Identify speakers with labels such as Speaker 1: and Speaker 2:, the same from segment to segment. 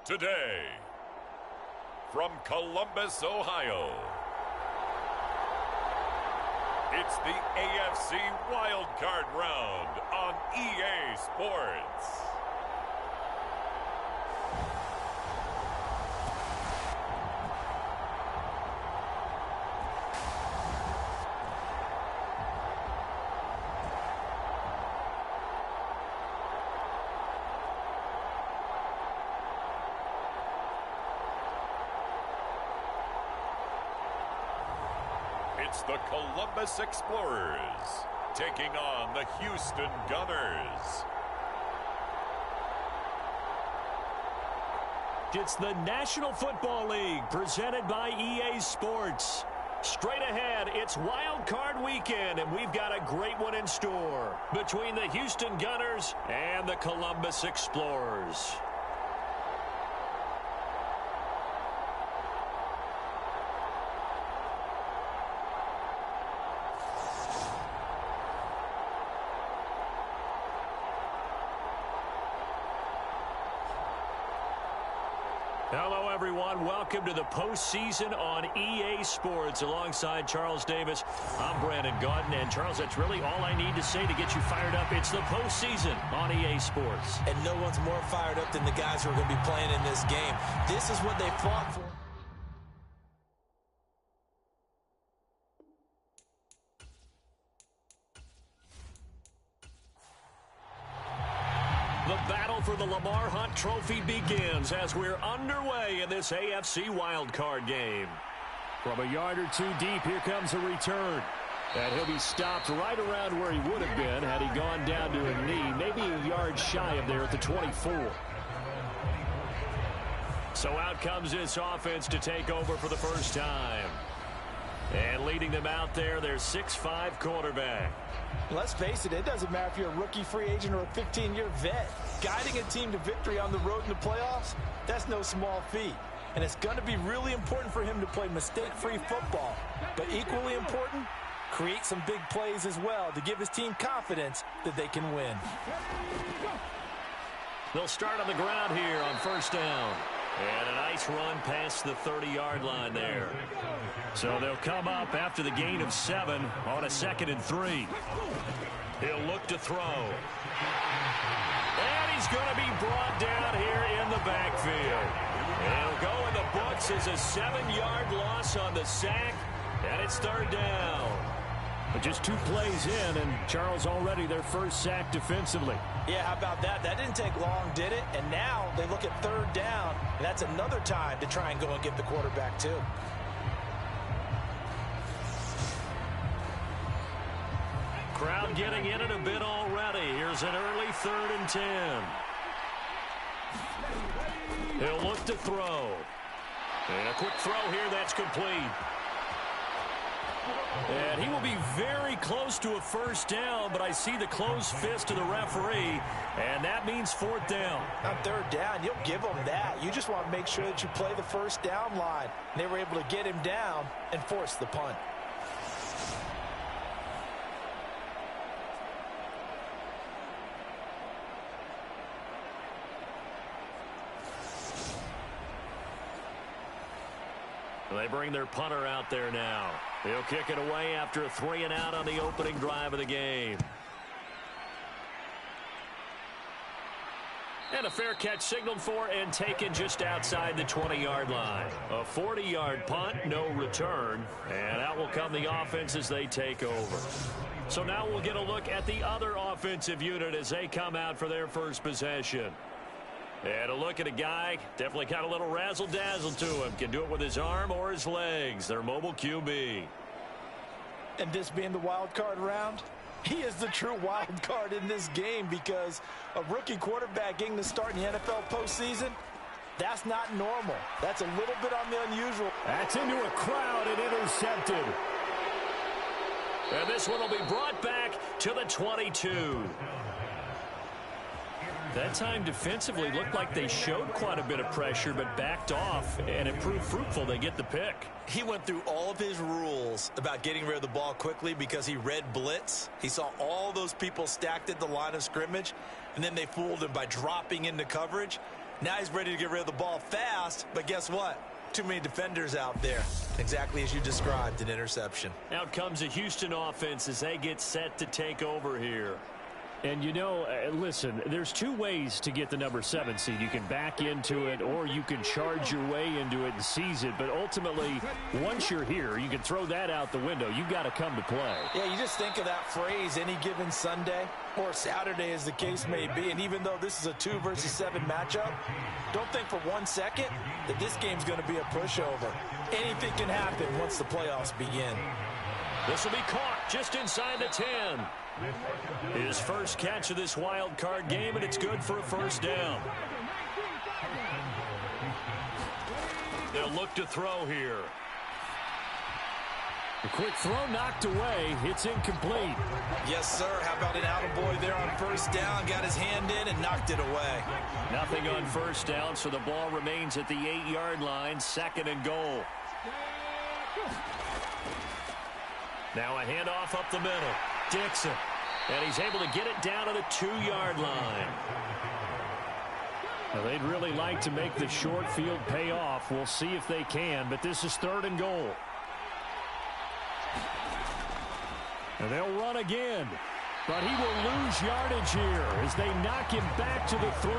Speaker 1: today, from Columbus, Ohio, it's the AFC Wildcard round on EA Sports. It's the Columbus Explorers taking on the Houston Gunners.
Speaker 2: It's the National Football League presented by EA Sports. Straight ahead, it's Wild Card Weekend, and we've got a great one in store between the Houston Gunners and the Columbus Explorers. Hello, everyone. Welcome to the postseason on EA Sports. Alongside Charles Davis, I'm Brandon Gaudin. And, Charles, that's really all I need to say to get you fired up. It's the postseason on EA Sports.
Speaker 3: And no one's more fired up than the guys who are going to be playing in this game. This is what they fought for.
Speaker 2: The battle for the Lamar Hunt Trophy begins as we're underway in this AFC wildcard game. From a yard or two deep, here comes a return. And he'll be stopped right around where he would have been had he gone down to a knee, maybe a yard shy of there at the 24. So out comes this offense to take over for the first time. And leading them out there, their 6'5" quarterback.
Speaker 4: Let's face it, it doesn't matter if you're a rookie free agent or a 15-year vet. Guiding a team to victory on the road in the playoffs, that's no small feat. And it's going to be really important for him to play mistake-free football. But equally important, create some big plays as well to give his team confidence that they can win.
Speaker 2: They'll start on the ground here on first down. And a nice run past the 30-yard line there. So they'll come up after the gain of 7 on a 2nd and 3. He'll look to throw. And he's going to be brought down here in the backfield. It'll go in the books as a 7-yard loss on the sack. And it's 3rd down. But just 2 plays in, and Charles already their first sack defensively.
Speaker 4: Yeah, how about that? That didn't take long, did it? And now they look at 3rd down, and that's another time to try and go and get the quarterback too.
Speaker 2: Crowd getting in it a bit already. Here's an early 3rd and 10. He'll look to throw. And a quick throw here that's complete. And he will be very close to a first down, but I see the closed fist of the referee, and that means 4th down.
Speaker 4: On 3rd down, you'll give them that. You just want to make sure that you play the first down line. And they were able to get him down and force the punt.
Speaker 2: They bring their punter out there now. He'll kick it away after a 3-and-out on the opening drive of the game. And a fair catch signaled for and taken just outside the 20-yard line. A 40-yard punt, no return. And out will come the offense as they take over. So now we'll get a look at the other offensive unit as they come out for their first possession. And a look at a guy, definitely got a little razzle-dazzle to him. Can do it with his arm or his legs. Their mobile QB.
Speaker 4: And this being the wild card round, he is the true wild card in this game because a rookie quarterback getting to start in the NFL postseason, that's not normal. That's a little bit on the unusual.
Speaker 2: That's into a crowd and intercepted. And this one will be brought back to the 22. That time defensively looked like they showed quite a bit of pressure but backed off, and it proved fruitful. They get the pick.
Speaker 3: He went through all of his rules about getting rid of the ball quickly because he read blitz. He saw all those people stacked at the line of scrimmage, and then they fooled him by dropping into coverage. Now he's ready to get rid of the ball fast, but guess what? Too many defenders out there. Exactly as you described, an interception.
Speaker 2: Out comes a Houston offense as they get set to take over here.
Speaker 5: And, you know, listen, there's two ways to get the number 7 seed. You can back into it or you can charge your way into it and seize it. But ultimately, once you're here, you can throw that out the window. You've got to come to play.
Speaker 4: Yeah, you just think of that phrase, any given Sunday or Saturday as the case may be. And even though this is a 2 versus 7 matchup, don't think for 1 second that this game's going to be a pushover. Anything can happen once the playoffs begin.
Speaker 2: This will be caught just inside the 10. His first catch of this wild card game, and it's good for a first down. They'll look to throw here.
Speaker 5: A quick throw knocked away. It's incomplete.
Speaker 3: Yes, sir. How about an attaboy there on first down? Got his hand in and knocked it away.
Speaker 2: Nothing on first down, so the ball remains at the 8-yard line, 2nd and goal. Now a handoff up the middle. Dixon. And he's able to get it down to the 2-yard line.
Speaker 5: Well, they'd really like to make the short field pay off. We'll see if they can, but this is 3rd and goal. And they'll run again. But he will lose yardage here as they knock him back to the 3.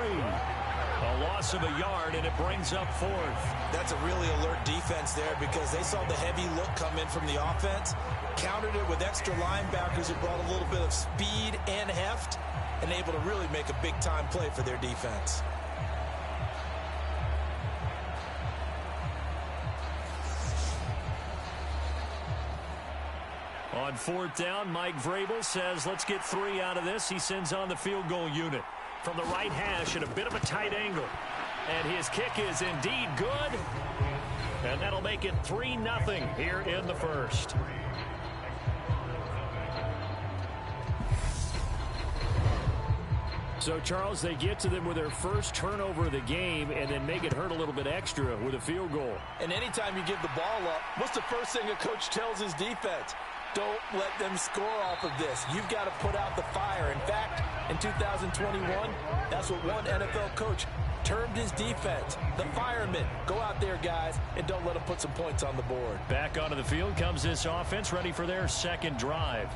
Speaker 2: A loss of a yard, and it brings up 4th.
Speaker 3: That's a really alert defense there because they saw the heavy look come in from the offense, countered it with extra linebackers who brought a little bit of speed and heft, and able to really make a big-time play for their defense.
Speaker 2: On 4th down, Mike Vrabel says, let's get 3 out of this. He sends on the field goal unit from the right hash at a bit of a tight angle. And his kick is indeed good. And that'll make it 3-0 here in the first.
Speaker 5: So, Charles, they get to them with their first turnover of the game and then make it hurt a little bit extra with a field goal.
Speaker 4: And anytime you give the ball up, what's the first thing a coach tells his defense? Don't let them score off of this. You've got to put out the fire. In fact, in 2021, that's what one NFL coach termed his defense. The firemen. Go out there, guys, and don't let them put some points on the board.
Speaker 2: Back onto the field comes this offense, ready for their second drive.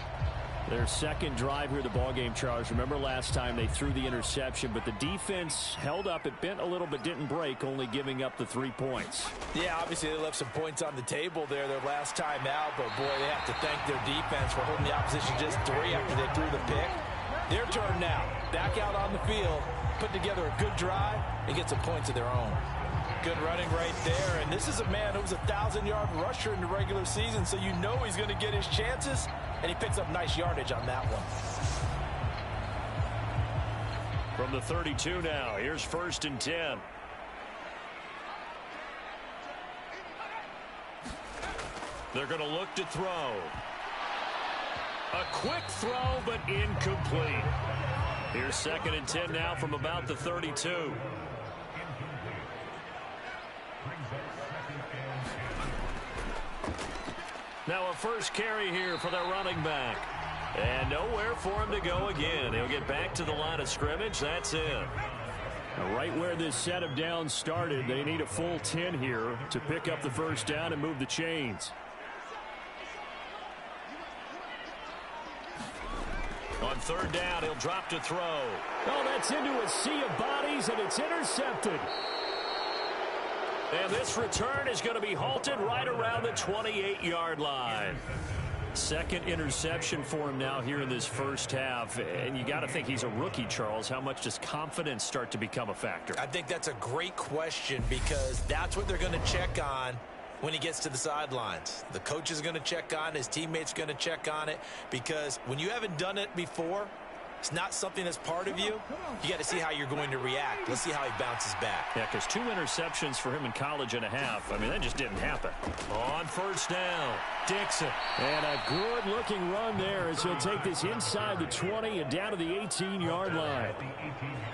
Speaker 5: Their second drive here, the ballgame, Charles. Remember last time they threw the interception, but the defense held up. It bent a little but didn't break, only giving up the 3 points.
Speaker 4: Yeah, obviously they left some points on the table there their last time out, but boy, they have to thank their defense for holding the opposition just 3 after they threw the pick. Their turn now. Back out on the field, put together a good drive, and get some points of their own. Good running right there, and this is a man who was a 1,000-yard rusher in the regular season, so you know he's going to get his chances, and he picks up nice yardage on that one.
Speaker 2: From the 32 now, here's 1st and 10. They're going to look to throw. A quick throw, but incomplete. Here's 2nd and 10 now from about the 32. Now a first carry here for their running back. And nowhere for him to go again. He'll get back to the line of scrimmage. That's it.
Speaker 5: Right where this set of downs started, they need a full 10 here to pick up the first down and move the chains.
Speaker 2: On 3rd down, he'll drop to throw.
Speaker 5: Oh, that's into a sea of bodies, and it's intercepted.
Speaker 2: And this return is going to be halted right around the 28-yard line. Second interception for him now here in this first half. And you got to think he's a rookie, Charles. How much does confidence start to become a factor?
Speaker 3: I think that's a great question because that's what they're going to check on when he gets to the sidelines. The coach is going to check on it. His teammates are going to check on it because when you haven't done it before, it's not something that's part of you. You got to see how you're going to react. Let's see how he bounces back.
Speaker 2: Yeah, because 2 interceptions for him in college and a half. I mean, that just didn't happen. On 1st down, Dixon.
Speaker 5: And a good-looking run there as he'll take this inside the 20 and down to the 18-yard line.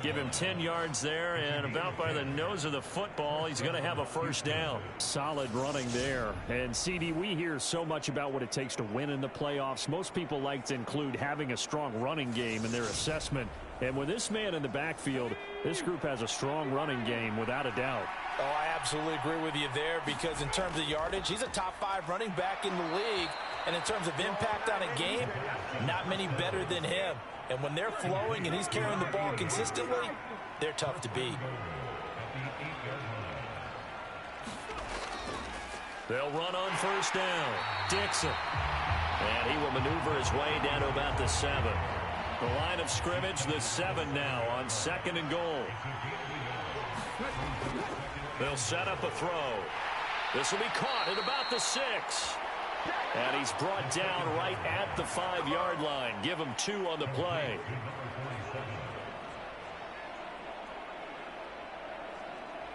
Speaker 2: Give him 10 yards there, and about by the nose of the football, he's going to have a first down.
Speaker 5: Solid running there. And, CD, we hear so much about what it takes to win in the playoffs. Most people like to include having a strong running game in their assessment. And with this man in the backfield, this group has a strong running game without a doubt.
Speaker 4: Oh, I absolutely agree with you there, because in terms of yardage, he's a top 5 running back in the league. And in terms of impact on a game, not many better than him. And when they're flowing and he's carrying the ball consistently, they're tough to beat.
Speaker 2: They'll run on first down. Dixon. And he will maneuver his way down to about the 7. The line of scrimmage, the 7 now on 2nd and goal. They'll set up a throw. This will be caught at about the 6. And he's brought down right at the 5-yard line. Give him 2 on the play.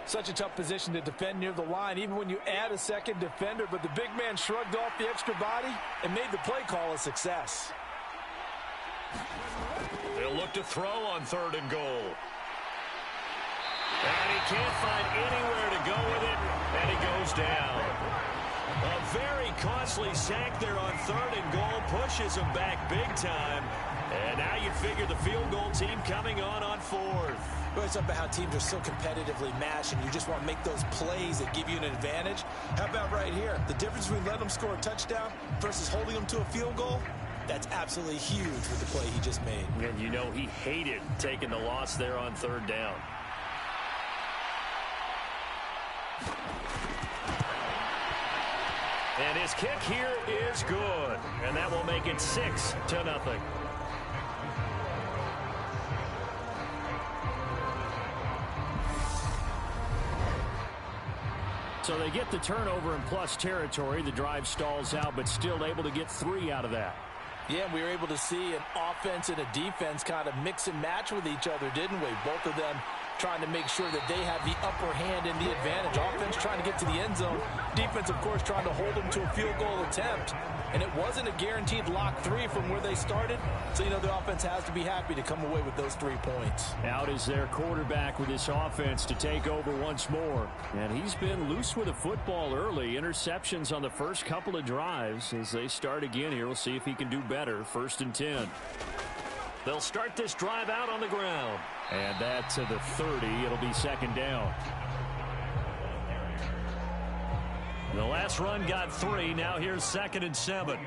Speaker 4: Such a tough position to defend near the line, even when you add a second defender. But the big man shrugged off the extra body and made the play call a success.
Speaker 2: They'll look to throw on 3rd and goal. And he can't find anywhere to go with it, and he goes down. A very costly sack there on 3rd and goal, pushes him back big time. And now you figure the field goal team coming on 4th.
Speaker 3: Well, it's about how teams are so competitively matched, and you just want to make those plays that give you an advantage. How about right here? The difference between letting them score a touchdown versus holding them to a field goal, that's absolutely huge with the play he just made.
Speaker 2: And you know he hated taking the loss there on 3rd down. And his kick here is good. And that will make it 6-0.
Speaker 5: So they get the turnover in plus territory. The drive stalls out, but still able to get 3 out of that.
Speaker 4: Yeah, we were able to see an offense and a defense kind of mix and match with each other, didn't we? Both of them trying to make sure that they have the upper hand and the advantage. Offense trying to get to the end zone. Defense, of course, trying to hold them to a field goal attempt. And it wasn't a guaranteed lock 3 from where they started. So, you know, the offense has to be happy to come away with those 3 points.
Speaker 5: Out is their quarterback with this offense to take over once more. And he's been loose with the football early. Interceptions on the first couple of drives. As they start again here, we'll see if he can do better. 1st and 10.
Speaker 2: They'll start this drive out on the ground.
Speaker 5: And that to the 30. It'll be 2nd down.
Speaker 2: The last run got 3. Now here's 2nd and 7.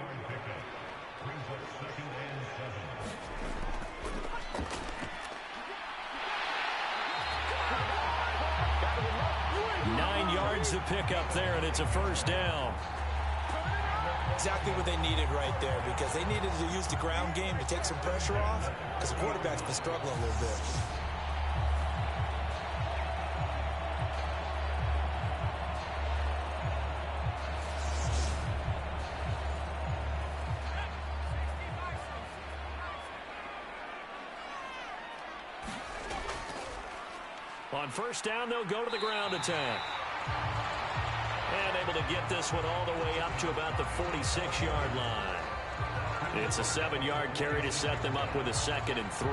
Speaker 2: Nine yards to pick up there, and it's a 1st down.
Speaker 3: Exactly what they needed right there, because they needed to use the ground game to take some pressure off, because the quarterback's been struggling a little bit.
Speaker 2: On 1st down, they'll go to the ground attack. And able to get this one all the way up to about the 46-yard line. It's a 7-yard carry to set them up with a 2nd and 3.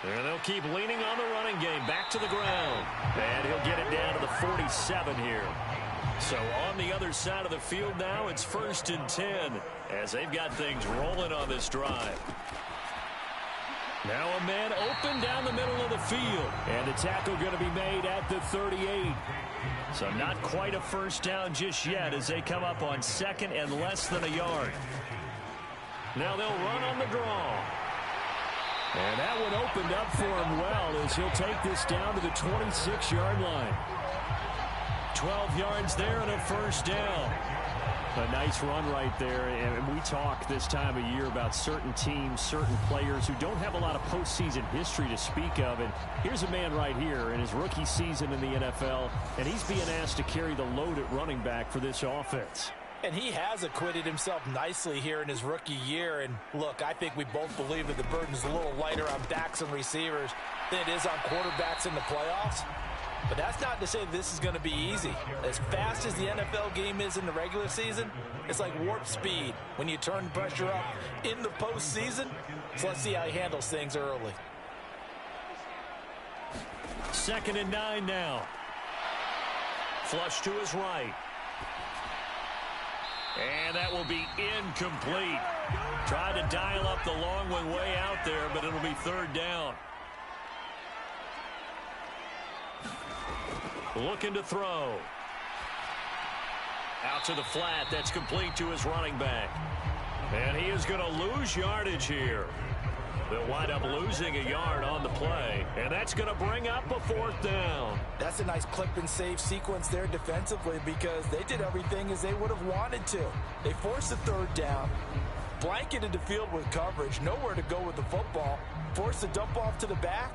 Speaker 2: And they'll keep leaning on the running game. Back to the ground. And he'll get it down to the 47 here. So on the other side of the field now, it's 1st and 10 as they've got things rolling on this drive. Now a man open down the middle of the field.
Speaker 5: And the tackle going to be made at the 38.
Speaker 2: So not quite a 1st down just yet as they come up on 2nd and less than a yard. Now they'll run on the draw.
Speaker 5: And that one opened up for him well as he'll take this down to the 26-yard line.
Speaker 2: 12 yards there and a 1st down.
Speaker 5: A nice run right there. And we talk this time of year about certain teams, certain players who don't have a lot of postseason history to speak of. And here's a man right here in his rookie season in the NFL, and he's being asked to carry the load at running back for this offense.
Speaker 4: And he has acquitted himself nicely here in his rookie year. And look, I think we both believe that the burden's a little lighter on backs and receivers than it is on quarterbacks in the playoffs. But that's not to say that this is going to be easy. As fast as the NFL game is in the regular season, it's like warp speed when you turn pressure up in the postseason. So let's see how he handles things early.
Speaker 2: 2nd and 9 now. flush to his right. And that will be incomplete. Tried to dial up the long one way out there, but it'll be third down. Looking to throw. Out to the flat. That's complete to his running back. And he is going to lose yardage here. They'll wind up losing a yard on the play. And that's going to bring up a fourth down.
Speaker 4: That's a nice clip and save sequence there defensively because they did everything as they would have wanted to. They forced the third down, blanketed the field with coverage, nowhere to go with the football, forced the dump off to the back,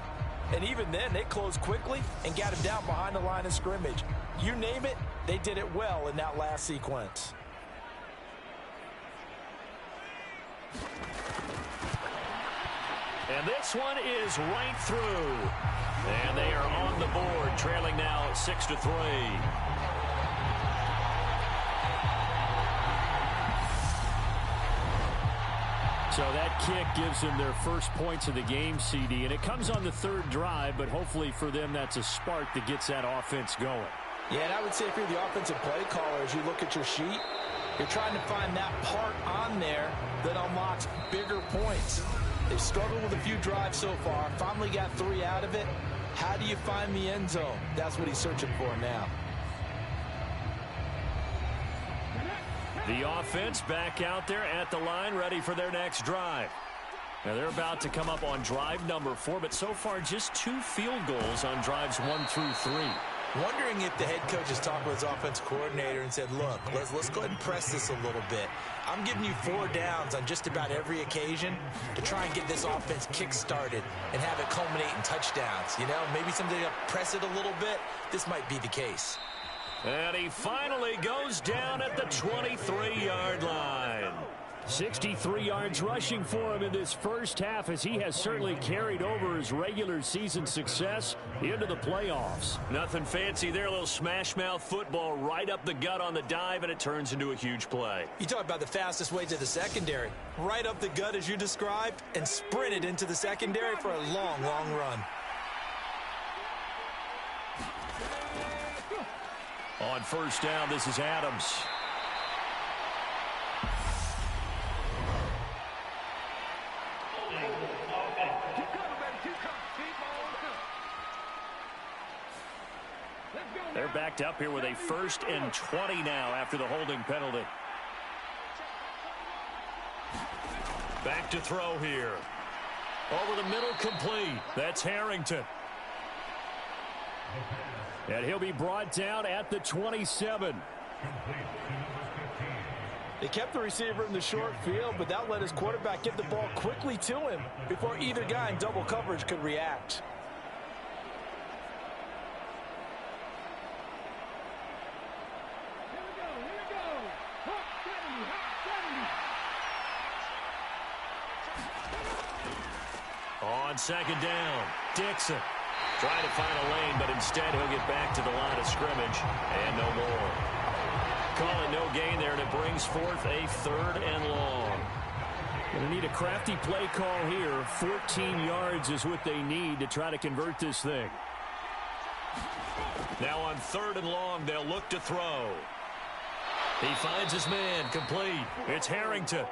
Speaker 4: and even then they closed quickly and got him down behind the line of scrimmage. You name it, they did it well in that last sequence.
Speaker 2: And this one is right through. And they are on the board, trailing now 6-3.
Speaker 5: So that kick gives them their first points of the game, CD, and it comes on the third drive, but hopefully for them that's a spark that gets that offense going.
Speaker 4: Yeah, and I would say if you're the offensive play caller, as you look at your sheet, you're trying to find that part on there that unlocks bigger points. They've struggled with a few drives so far, finally got 3 out of it. How do you find the end zone? That's what he's searching for now.
Speaker 2: The offense back out there at the line, ready for their next drive. Now they're about to come up on drive number 4, but so far just 2 field goals on drives 1 through 3.
Speaker 3: Wondering if the head coach has talked with his offense coordinator and said, look, let's go ahead and press this a little bit. I'm giving you 4 downs on just about every occasion to try and get this offense kick-started and have it culminate in touchdowns. You know, maybe someday to press it a little bit. This might be the case.
Speaker 2: And he finally goes down at the 23-yard line.
Speaker 5: 63 yards rushing for him in this first half as he has certainly carried over his regular season success into the playoffs.
Speaker 2: Nothing fancy there, a little smash-mouth football right up the gut on the dive, and it turns into a huge play.
Speaker 3: You talk about the fastest way to the secondary. Right up the gut as you described and sprinted into the secondary for a long, long run.
Speaker 2: On first down, this is Adams. They're backed up here with a 1st and 20 now after the holding penalty. Back to throw here. Over the middle, complete. That's Harrington.
Speaker 5: And he'll be brought down at the 27.
Speaker 4: They kept the receiver in the short field, but that let his quarterback get the ball quickly to him before either guy in double coverage could react.
Speaker 2: On second down, Dixon. Trying to find a lane, but instead he'll get back to the line of scrimmage. And no more. Call it no gain there, and it brings forth a 3rd and long.
Speaker 5: Going to need a crafty play call here. 14 yards is what they need to try to convert this thing.
Speaker 2: Now on 3rd and long, they'll look to throw. He finds his man, complete. It's Harrington.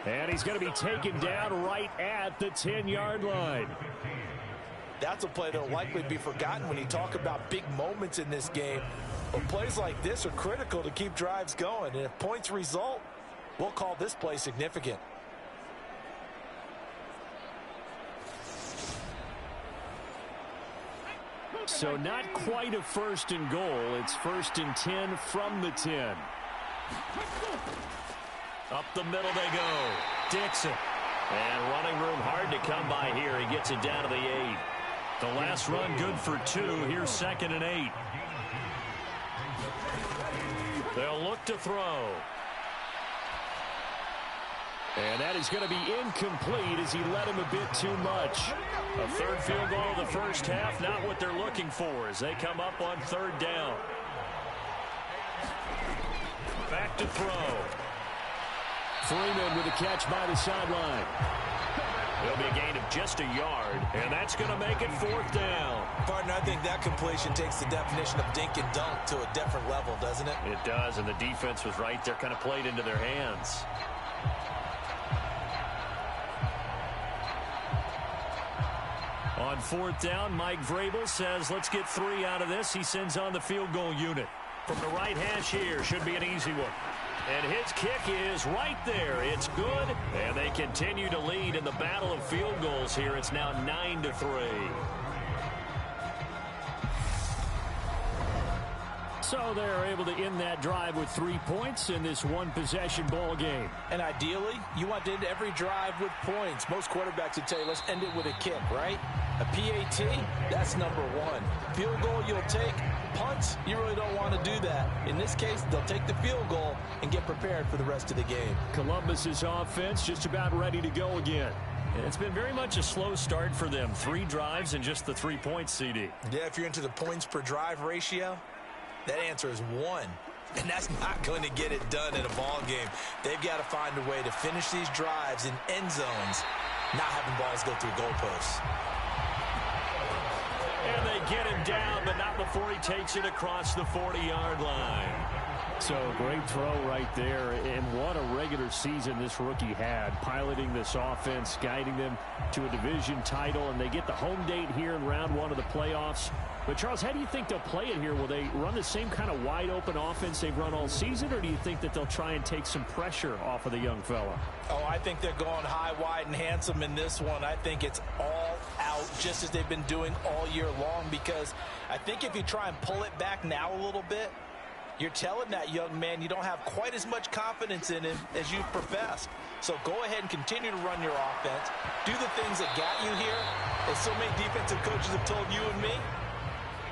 Speaker 5: And he's going to be taken down right at the 10-yard line.
Speaker 4: That's a play that will likely be forgotten when you talk about big moments in this game. But plays like this are critical to keep drives going. And if points result, we'll call this play significant.
Speaker 5: So not quite a 1st and goal. It's 1st and 10 from the 10.
Speaker 2: Up the middle they go. Dixon. And running room hard to come by here. He gets it down to the 8. The last run good for 2. Here's 2nd and 8. They'll look to throw.
Speaker 5: And that is going to be incomplete as he let him a bit too much.
Speaker 2: A 3rd field goal of the first half, not what they're looking for as they come up on 3rd down. Back to throw.
Speaker 5: Freeman with a catch by the sideline.
Speaker 2: It'll be a gain of just a yard, and that's going to make it 4th down.
Speaker 3: Partner, I think that completion takes the definition of dink and dunk to a different level, doesn't it?
Speaker 2: It does, and the defense was right there, kind of played into their hands. On 4th down, Mike Vrabel says, let's get 3 out of this. He sends on the field goal unit. From the right hash here, should be an easy one. And his kick is right there. It's good, and they continue to lead in the battle of field goals here. It's now 9-3.
Speaker 5: So they're able to end that drive with 3 points in this one-possession ball game.
Speaker 4: And ideally, you want to end every drive with points. Most quarterbacks would tell you, let's end it with a kick, right? A PAT, that's number 1. Field goal you'll take. Punts, you really don't want to do that. In this case, they'll take the field goal and get prepared for the rest of the game.
Speaker 5: Columbus's offense just about ready to go again.
Speaker 2: And it's been very much a slow start for them. 3 drives and just the 3 points, CD.
Speaker 3: Yeah, if you're into the points per drive ratio, that answer is 1. And that's not going to get it done in a ball game. They've got to find a way to finish these drives in end zones, not having balls go through goalposts.
Speaker 2: And they get him down, but not before he takes it across the 40-yard line.
Speaker 5: So great throw right there, and what a regular season this rookie had, piloting this offense, guiding them to a division title, and they get the home date here in round 1 of the playoffs. But, Charles, how do you think they'll play it here? Will they run the same kind of wide-open offense they've run all season, or do you think that they'll try and take some pressure off of the young fella?
Speaker 4: Oh, I think they're going high, wide, and handsome in this one. I think it's all out, just as they've been doing all year long, because I think if you try and pull it back now a little bit, you're telling that young man you don't have quite as much confidence in him as you professed. So go ahead and continue to run your offense. Do the things that got you here, as so many defensive coaches have told you and me.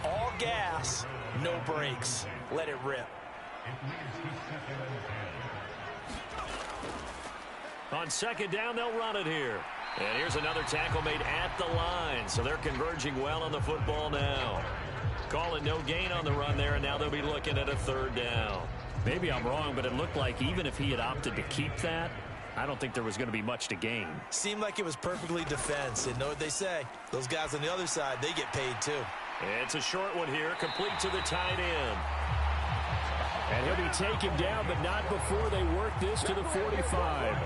Speaker 4: All gas, no brakes. Let it rip.
Speaker 2: On 2nd down, they'll run it here. And here's another tackle made at the line. So they're converging well on the football now. Call it no gain on the run there, and now they'll be looking at a 3rd down.
Speaker 5: Maybe I'm wrong, but it looked like even if he had opted to keep that, I don't think there was going to be much to gain.
Speaker 3: Seemed like it was perfectly defense. And know what they say? Those guys on the other side, they get paid too.
Speaker 2: It's a short one here, complete to the tight end.
Speaker 5: And he'll be taken down, but not before they work this to the 45.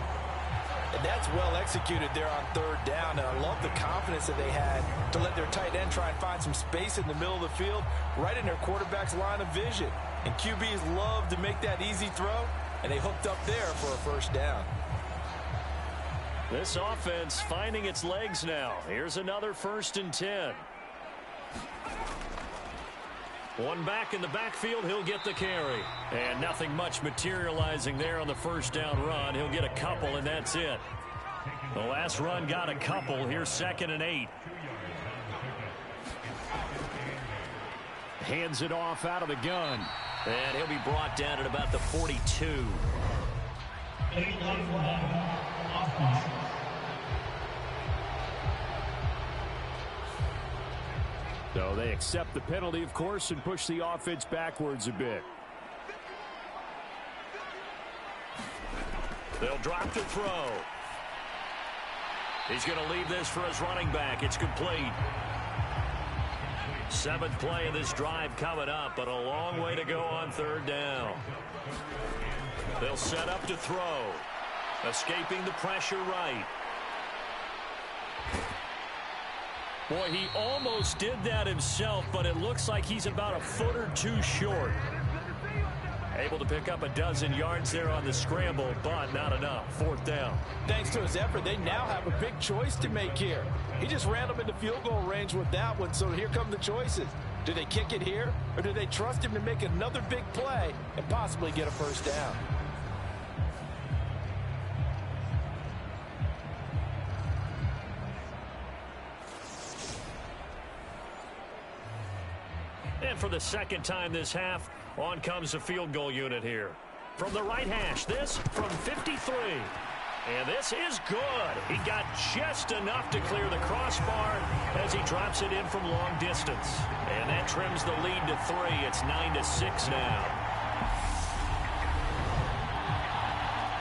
Speaker 4: And that's well executed there on 3rd down. And I love the confidence that they had to let their tight end try and find some space in the middle of the field, right in their quarterback's line of vision. And QBs love to make that easy throw, and they hooked up there for a 1st down.
Speaker 2: This offense finding its legs now. Here's another 1st and 10. One back in the backfield, he'll get the carry. And nothing much materializing there on the 1st down run. He'll get a couple, and that's it. The last run got a couple. Here's 2nd and 8.
Speaker 5: Hands it off out of the gun.
Speaker 2: And he'll be brought down at about the 42.
Speaker 5: So they accept the penalty, of course, and push the offense backwards a bit.
Speaker 2: They'll drop to throw. He's going to leave this for his running back. It's complete. 7th play of this drive coming up, but a long way to go on 3rd down. They'll set up to throw. Escaping the pressure right. Boy, he almost did that himself, but it looks like he's about a foot or 2 short. Able to pick up a dozen yards there on the scramble, but not enough. 4th down.
Speaker 4: Thanks to his effort, they now have a big choice to make here. He just ran them into field goal range with that one, so here come the choices. Do they kick it here, or do they trust him to make another big play and possibly get a 1st down?
Speaker 2: And for the 2nd time this half, on comes the field goal unit here. From the right hash, this from 53. And this is good. He got just enough to clear the crossbar as he drops it in from long distance. And that trims the lead to 3. It's 9-6 now.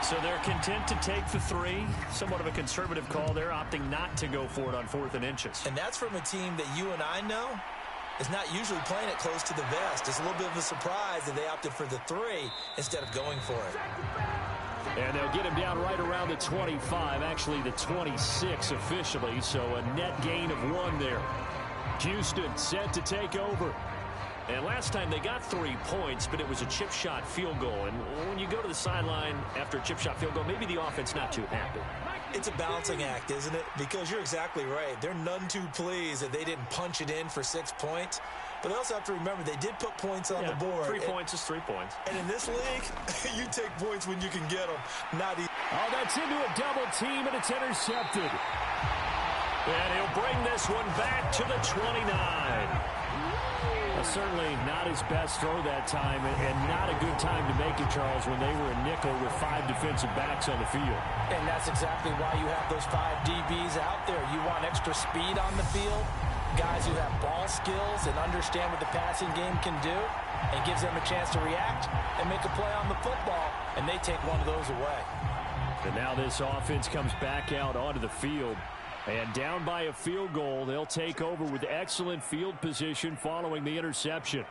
Speaker 2: So they're content to take the 3. Somewhat of a conservative call there, opting not to go for it on 4th and inches.
Speaker 3: And that's from a team that you and I know is not usually playing it close to the vest. It's a little bit of a surprise that they opted for the 3 instead of going for it.
Speaker 5: And they'll get him down right around the 25, actually the 26 officially, so a net gain of 1 there. Houston set to take over. And last time they got 3 points, but it was a chip shot field goal. And when you go to the sideline after a chip shot field goal, maybe the offense not too happy.
Speaker 3: It's a balancing act, isn't it? Because you're exactly right. They're none too pleased that they didn't punch it in for 6 points. But they also have to remember they did put points on the board.
Speaker 2: 3 points is 3 points.
Speaker 3: And in this league, you take points when you can get them. Not easy.
Speaker 5: Oh, that's into a double team, and it's intercepted.
Speaker 2: And he'll bring this one back to the 29.
Speaker 5: Certainly not his best throw that time, and not a good time to make it, Charles, when they were a nickel with 5 defensive backs on the field.
Speaker 4: And that's exactly why you have those 5 DBs out there. You want extra speed on the field, guys who have ball skills and understand what the passing game can do, and gives them a chance to react and make a play on the football, and they take one of those away.
Speaker 5: And now this offense comes back out onto the field. And down by a field goal, they'll take over with excellent field position following the interception.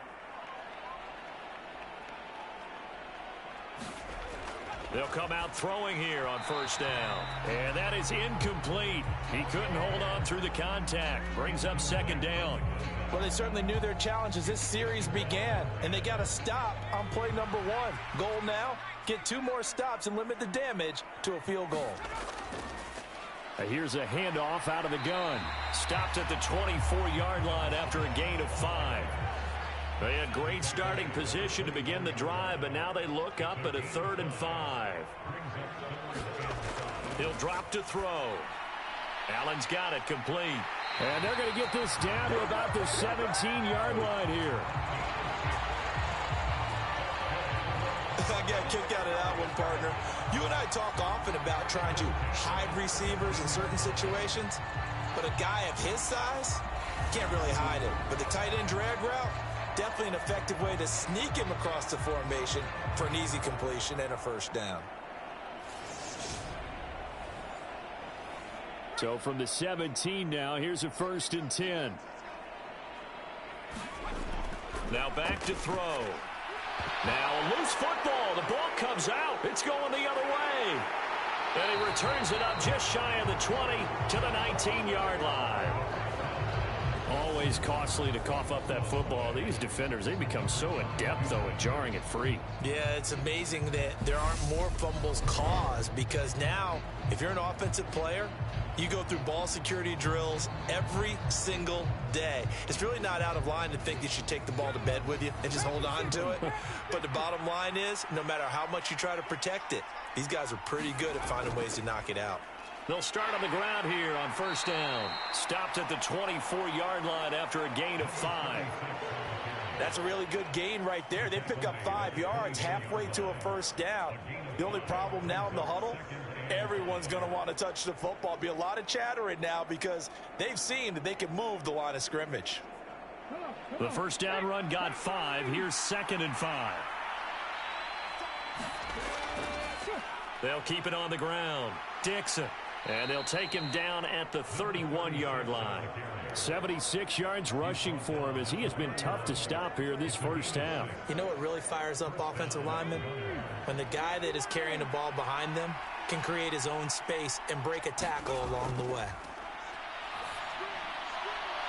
Speaker 2: They'll come out throwing here on 1st down. And that is incomplete. He couldn't hold on through the contact. Brings up 2nd down.
Speaker 4: Well, they certainly knew their challenge as this series began, and they got to stop on play number 1. Goal now, get 2 more stops and limit the damage to a field goal.
Speaker 5: Here's a handoff out of the gun.
Speaker 2: Stopped at the 24-yard line after a gain of 5. They had great starting position to begin the drive, but now they look up at a 3rd and 5. He'll drop to throw. Allen's got it complete.
Speaker 5: And they're going to get this down to about the 17-yard line here.
Speaker 3: I got a kick out of that one, partner. You and I talk often about trying to hide receivers in certain situations, but a guy of his size can't really hide it. But the tight end drag route, definitely an effective way to sneak him across the formation for an easy completion and a 1st down.
Speaker 5: So from the 17 now, here's a 1st and 10.
Speaker 2: Now back to throw. Now a loose football. The ball comes out. It's going the other way. And he returns it up just shy of the 20 to the 19-yard line.
Speaker 5: Always costly to cough up that football. These defenders, they become so adept, though, at jarring it free.
Speaker 3: Yeah, it's amazing that there aren't more fumbles caused, because now, if you're an offensive player, you go through ball security drills every single day. It's really not out of line to think you should take the ball to bed with you and just hold on to it. But the bottom line is, no matter how much you try to protect it, these guys are pretty good at finding ways to knock it out.
Speaker 2: They'll start on the ground here on 1st down. Stopped at the 24-yard line after a gain of 5.
Speaker 4: That's a really good gain right there. They pick up 5 yards halfway to a 1st down. The only problem now in the huddle, everyone's going to want to touch the football. Be a lot of chattering now because they've seen that they can move the line of scrimmage.
Speaker 2: The 1st down run got 5. Here's 2nd and 5. They'll keep it on the ground. Dixon. And they'll take him down at the 31-yard line.
Speaker 5: 76 yards rushing for him, as he has been tough to stop here this 1st half.
Speaker 3: You know what really fires up offensive linemen? When the guy that is carrying the ball behind them can create his own space and break a tackle along the way.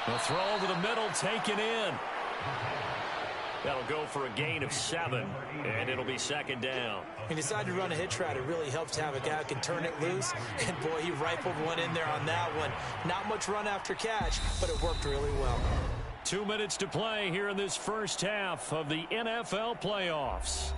Speaker 2: The throw over the middle, taken in. That'll go for a gain of 7, and it'll be 2nd down.
Speaker 3: He decided to run a hitch route. It really helps to have a guy who can turn it loose. And, boy, he rifled one in there on that one. Not much run after catch, but it worked really well.
Speaker 2: 2 minutes to play here in this 1st half of the NFL playoffs.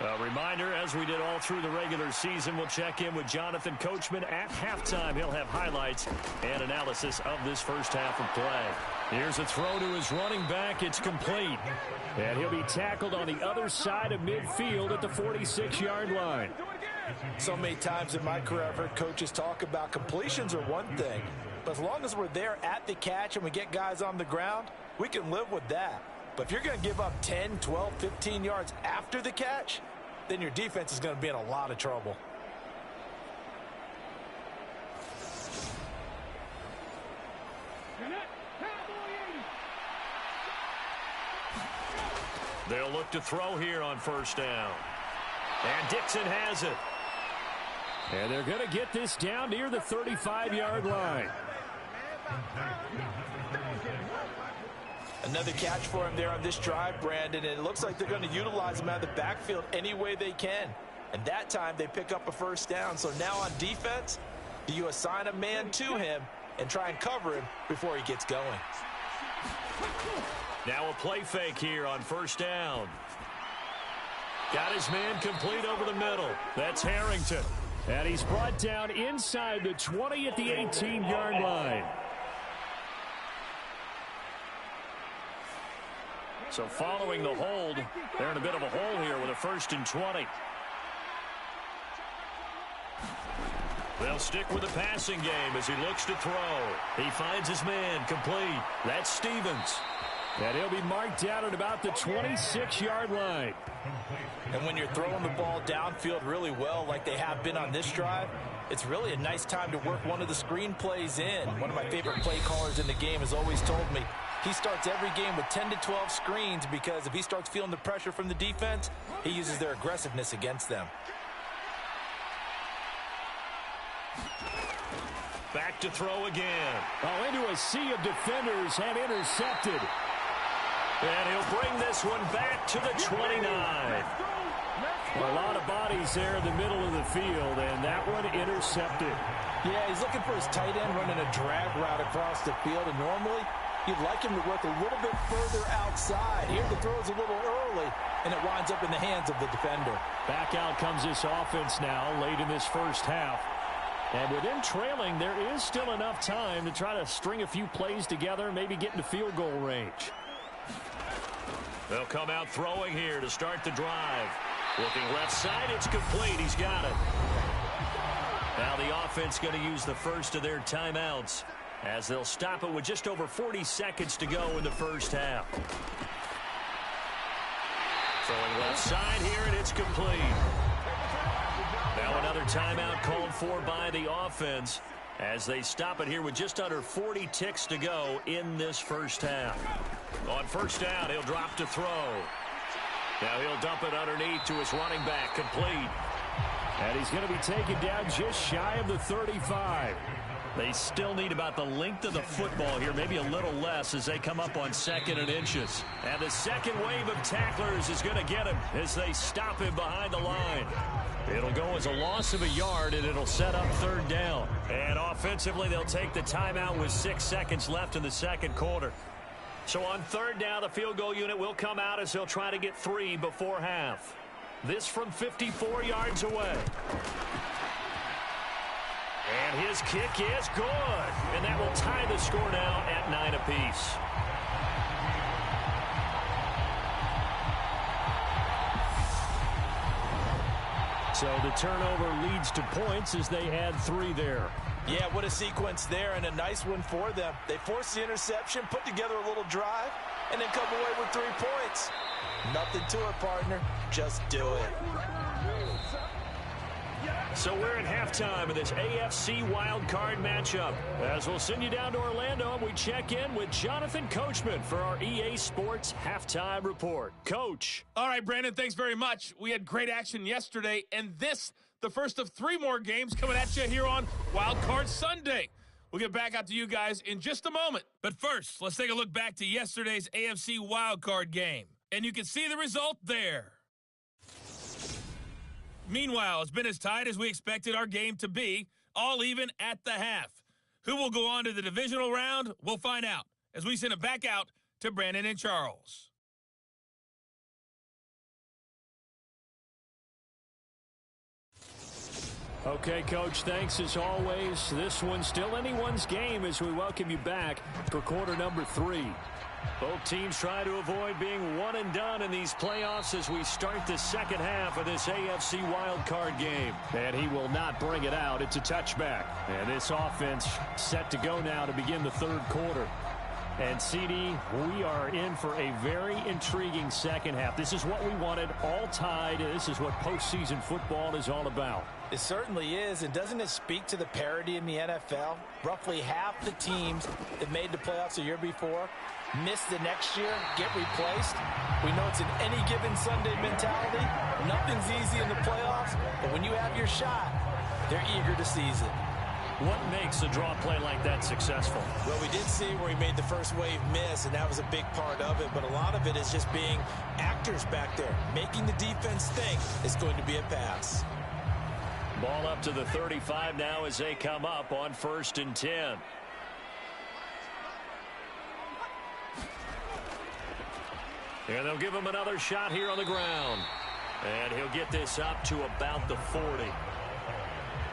Speaker 2: A reminder, as we did all through the regular season, we'll check in with Jonathan Coachman at halftime. He'll have highlights and analysis of this 1st half of play. Here's a throw to his running back. It's complete.
Speaker 5: And he'll be tackled on the other side of midfield at the 46-yard line.
Speaker 4: So many times in my career, I've heard coaches talk about completions are one thing. But as long as we're there at the catch and we get guys on the ground, we can live with that. But if you're going to give up 10, 12, 15 yards after the catch, then your defense is going to be in a lot of trouble.
Speaker 2: They'll look to throw here on first down. And Dixon has it.
Speaker 5: And they're going to get this down near the 35-yard line.
Speaker 4: Another catch for him there on this drive, Brandon, and it looks like they're going to utilize him out of the backfield any way they can. And that time they pick up a first down. So now on defense, do you assign a man to him and try and cover him before he gets going?
Speaker 2: Now a play fake here on first down. Got his man complete over the middle. That's Harrington.
Speaker 5: And he's brought down inside the 20 at the 18-yard line.
Speaker 2: So following the hold, they're in a bit of a hole here with a 1st and 20. They'll stick with the passing game as he looks to throw. He finds his man complete. That's Stevens.
Speaker 5: And he'll be marked down at about the 26-yard line.
Speaker 4: And when you're throwing the ball downfield really well like they have been on this drive, it's really a nice time to work one of the screen plays in. One of my favorite play callers in the game has always told me he starts every game with 10 to 12 screens because if he starts feeling the pressure from the defense, he uses their aggressiveness against them.
Speaker 2: Back to throw again.
Speaker 5: Oh, into a sea of defenders and intercepted.
Speaker 2: And he'll bring this one back to the 29.
Speaker 5: A lot of bodies there in the middle of the field, and that one intercepted.
Speaker 4: Yeah, he's looking for his tight end running a drag route across the field, and normally you'd like him to work a little bit further outside. Here the throw is a little early, and it winds up in the hands of the defender.
Speaker 5: Back out comes this offense now late in this first half. And with them trailing, there is still enough time to try to string a few plays together, maybe get into field goal range.
Speaker 2: They'll come out throwing here to start the drive. Looking left side, it's complete. He's got it. Now the offense going to use the first of their timeouts as they'll stop it with just over 40 seconds to go in the first half. Throwing left side here, and it's complete. Now another timeout called for by the offense as they stop it here with just under 40 ticks to go in this first half. On first down, he'll drop to throw. Now he'll dump it underneath to his running back, complete.
Speaker 5: And he's going to be taken down just shy of the 35.
Speaker 2: They still need about the length of the football here, maybe a little less as they come up on 2nd and inches. And the second wave of tacklers is going to get him as they stop him behind the line. It'll go as a loss of a yard, and it'll set up 3rd down. And offensively, they'll take the timeout with 6 seconds left in the second quarter. So on 3rd down, the field goal unit will come out as they'll try to get 3 before half. This from 54 yards away. And his kick is good. And that will tie the score now at 9 apiece.
Speaker 5: So the turnover leads to points as they add 3 there.
Speaker 4: Yeah, what a sequence there, and a nice one for them. They force the interception, put together a little drive, and then come away with 3 points. Nothing to it, partner. Just do it.
Speaker 2: So we're at halftime of this AFC Wildcard matchup. As we'll send you down to Orlando, and we check in with Jonathan Coachman for our EA Sports Halftime Report. Coach.
Speaker 6: All right, Brandon, thanks very much. We had great action yesterday, and this, the first of 3 more games coming at you here on Wildcard Sunday. We'll get back out to you guys in just a moment. But first, let's take a look back to yesterday's AFC Wildcard game. And you can see the result there. Meanwhile, it's been as tight as we expected our game to be, all even at the half. Who will go on to the divisional round? We'll find out as we send it back out to Brandon and Charles.
Speaker 5: Okay, Coach, thanks as always. This one's still anyone's game as we welcome you back for quarter number 3.
Speaker 2: Both teams try to avoid being one and done in these playoffs as we start the second half of this AFC wildcard game.
Speaker 5: And he will not bring it out. It's a touchback. And this offense set to go now to begin the 3rd quarter. And, CD, we are in for a very intriguing second half. This is what we wanted, all tied. This is what postseason football is all about.
Speaker 4: It certainly is, and doesn't it speak to the parity in the NFL? Roughly half the teams that made the playoffs the year before miss the next year, get replaced. We know it's an any given Sunday mentality. Nothing's easy in the playoffs, but when you have your shot, they're eager to seize it.
Speaker 5: What makes a draw play like that successful?
Speaker 3: Well, we did see where he made the first wave miss, and that was a big part of it. But a lot of it is just being actors back there, making the defense think it's going to be a pass.
Speaker 2: Ball up to the 35 now as they come up on 1st and 10. And they'll give him another shot here on the ground. And he'll get this up to about the 40.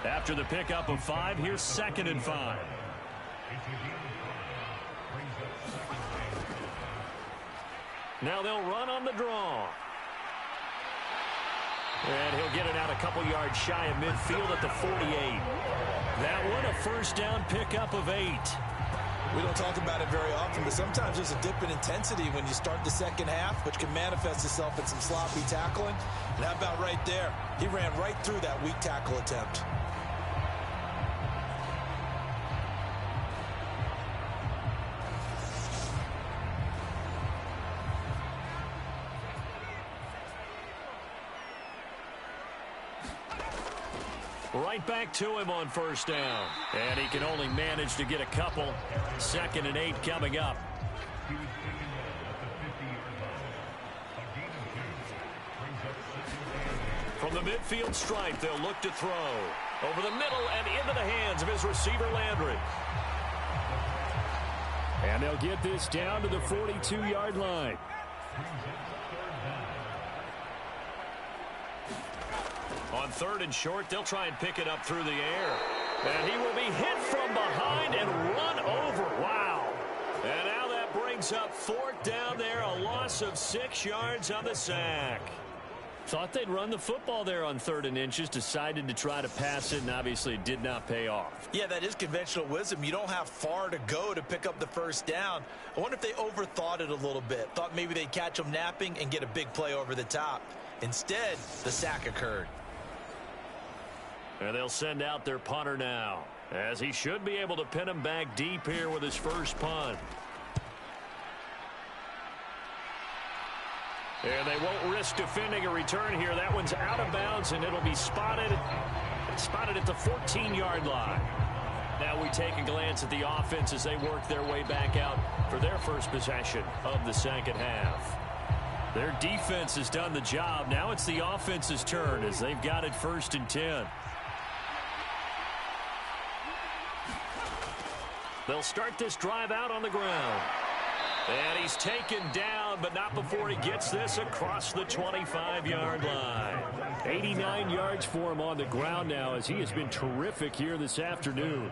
Speaker 2: After the pickup of 5, here's 2nd and 5. Now they'll run on the draw. And he'll get it out a couple yards shy of midfield at the 48. That one a first down pickup of 8.
Speaker 3: We don't talk about it very often, but sometimes there's a dip in intensity when you start the second half, which can manifest itself in some sloppy tackling. And how about right there? He ran right through that weak tackle attempt.
Speaker 2: Right back to him on 1st down. And he can only manage to get a couple. 2nd and 8 coming up. From the midfield stripe, they'll look to throw. Over the middle and into the hands of his receiver, Landry.
Speaker 5: And they'll get this down to the 42-yard line.
Speaker 2: On 3rd and short, they'll try and pick it up through the air. And he will be hit from behind and run over. Wow. And now that brings up 4th down there, a loss of 6 yards on the sack.
Speaker 5: Thought they'd run the football there on 3rd and inches, decided to try to pass it, and obviously it did not pay off.
Speaker 3: Yeah, that is conventional wisdom. You don't have far to go to pick up the first down. I wonder if they overthought it a little bit. Thought maybe they'd catch them napping and get a big play over the top. Instead, the sack occurred.
Speaker 2: And they'll send out their punter now, as he should be able to pin him back deep here with his first punt. And they won't risk defending a return here. That one's out of bounds, and it'll be spotted at the 14-yard line. Now we take a glance at the offense as they work their way back out for their first possession of the second half. Their defense has done the job. Now it's the offense's turn as they've got it 1st and 10. They'll start this drive out on the ground. And he's taken down, but not before he gets this across the 25-yard line.
Speaker 5: 89 yards for him on the ground now as he has been terrific here this afternoon.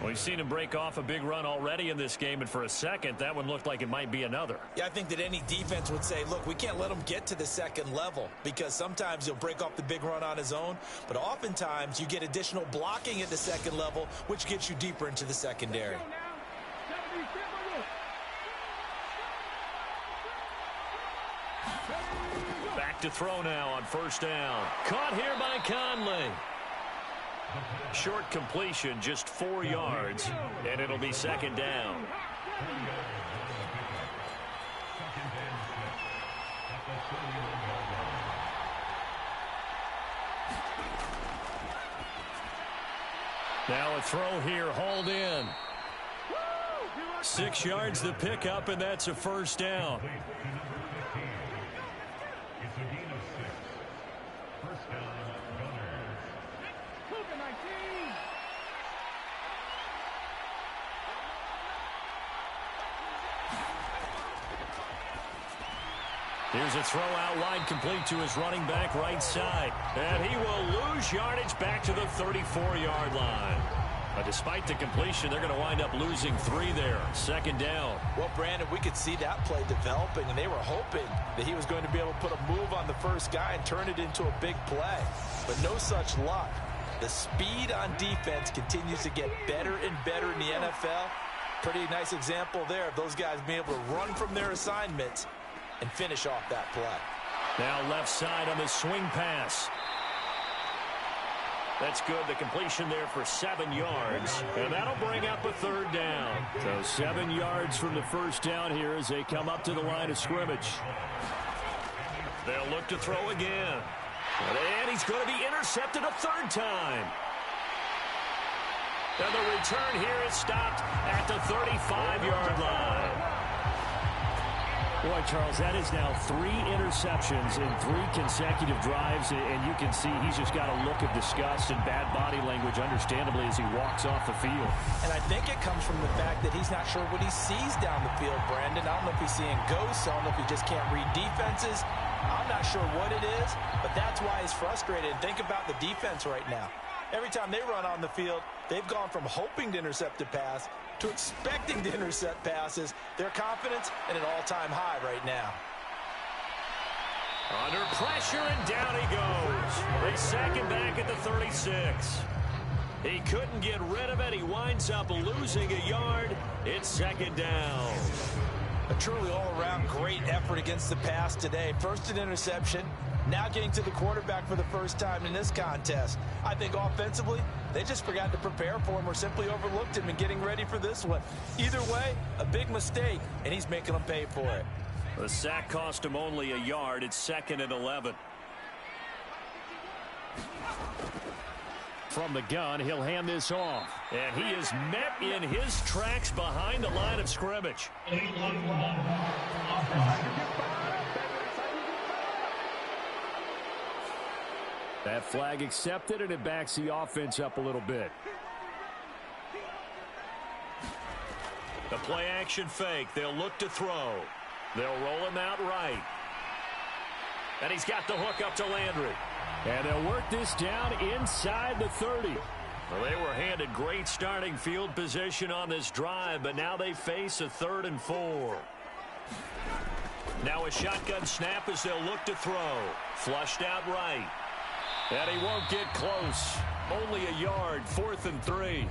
Speaker 2: We've seen him break off a big run already in this game, and for a second, that one looked like it might be another.
Speaker 3: Yeah, I think that any defense would say, look, we can't let him get to the second level because sometimes he'll break off the big run on his own, but oftentimes you get additional blocking at the second level, which gets you deeper into the secondary.
Speaker 2: Back to throw now on 1st down. Caught here by Conley. Short completion, just 4 yards, and it'll be 2nd down. Now a throw here, hauled in. 6 yards the pickup, and that's a 1st down. Here's a throw out wide, complete to his running back right side. And he will lose yardage back to the 34-yard line. But despite the completion, they're going to wind up losing 3 there. 2nd down.
Speaker 3: Well, Brandon, we could see that play developing, and they were hoping that he was going to be able to put a move on the first guy and turn it into a big play. But no such luck. The speed on defense continues to get better and better in the NFL.
Speaker 4: Pretty nice example there of those guys being able to run from their assignments and finish off that play.
Speaker 5: Now left side on the swing pass. That's good. The completion there for 7 yards. And that'll bring up a third down. So 7 yards from the first down here as they come up to the line of scrimmage. They'll look to throw again. And he's going to be intercepted a third time. And the return here is stopped at the 35-yard line. Boy, Charles, that is now 3 interceptions in 3 consecutive drives, and you can see he's just got a look of disgust and bad body language, understandably, as he walks off the field.
Speaker 4: And I think it comes from the fact that he's not sure what he sees down the field, Brandon. I don't know if he's seeing ghosts. I don't know if he just can't read defenses. I'm not sure what it is, but that's why he's frustrated. And think about the defense right now. Every time they run on the field, they've gone from hoping to intercept a pass to expecting to intercept passes. Their confidence at an all-time high right now.
Speaker 5: Under pressure, and down he goes. They sack him back at the 36. He couldn't get rid of it. He winds up losing a yard. It's second down.
Speaker 4: A truly all-around great effort against the pass today. First an interception, now getting to the quarterback for the first time in this contest. I think offensively, they just forgot to prepare for him or simply overlooked him in getting ready for this one. Either way, a big mistake, and he's making them pay for it.
Speaker 5: The sack cost him only a yard. It's 2nd and 11. From the gun, he'll hand this off. And he is met in his tracks behind the line of scrimmage. That flag accepted, and it backs the offense up a little bit. The play action fake. They'll look to throw. They'll roll him out right. And he's got the hook up to Landry. And they'll work this down inside the 30. Well, they were handed great starting field position on this drive, but now they face a 3rd and 4. Now a shotgun snap as they'll look to throw. Flushed out right. And he won't get close. Only a yard, 4th and 3.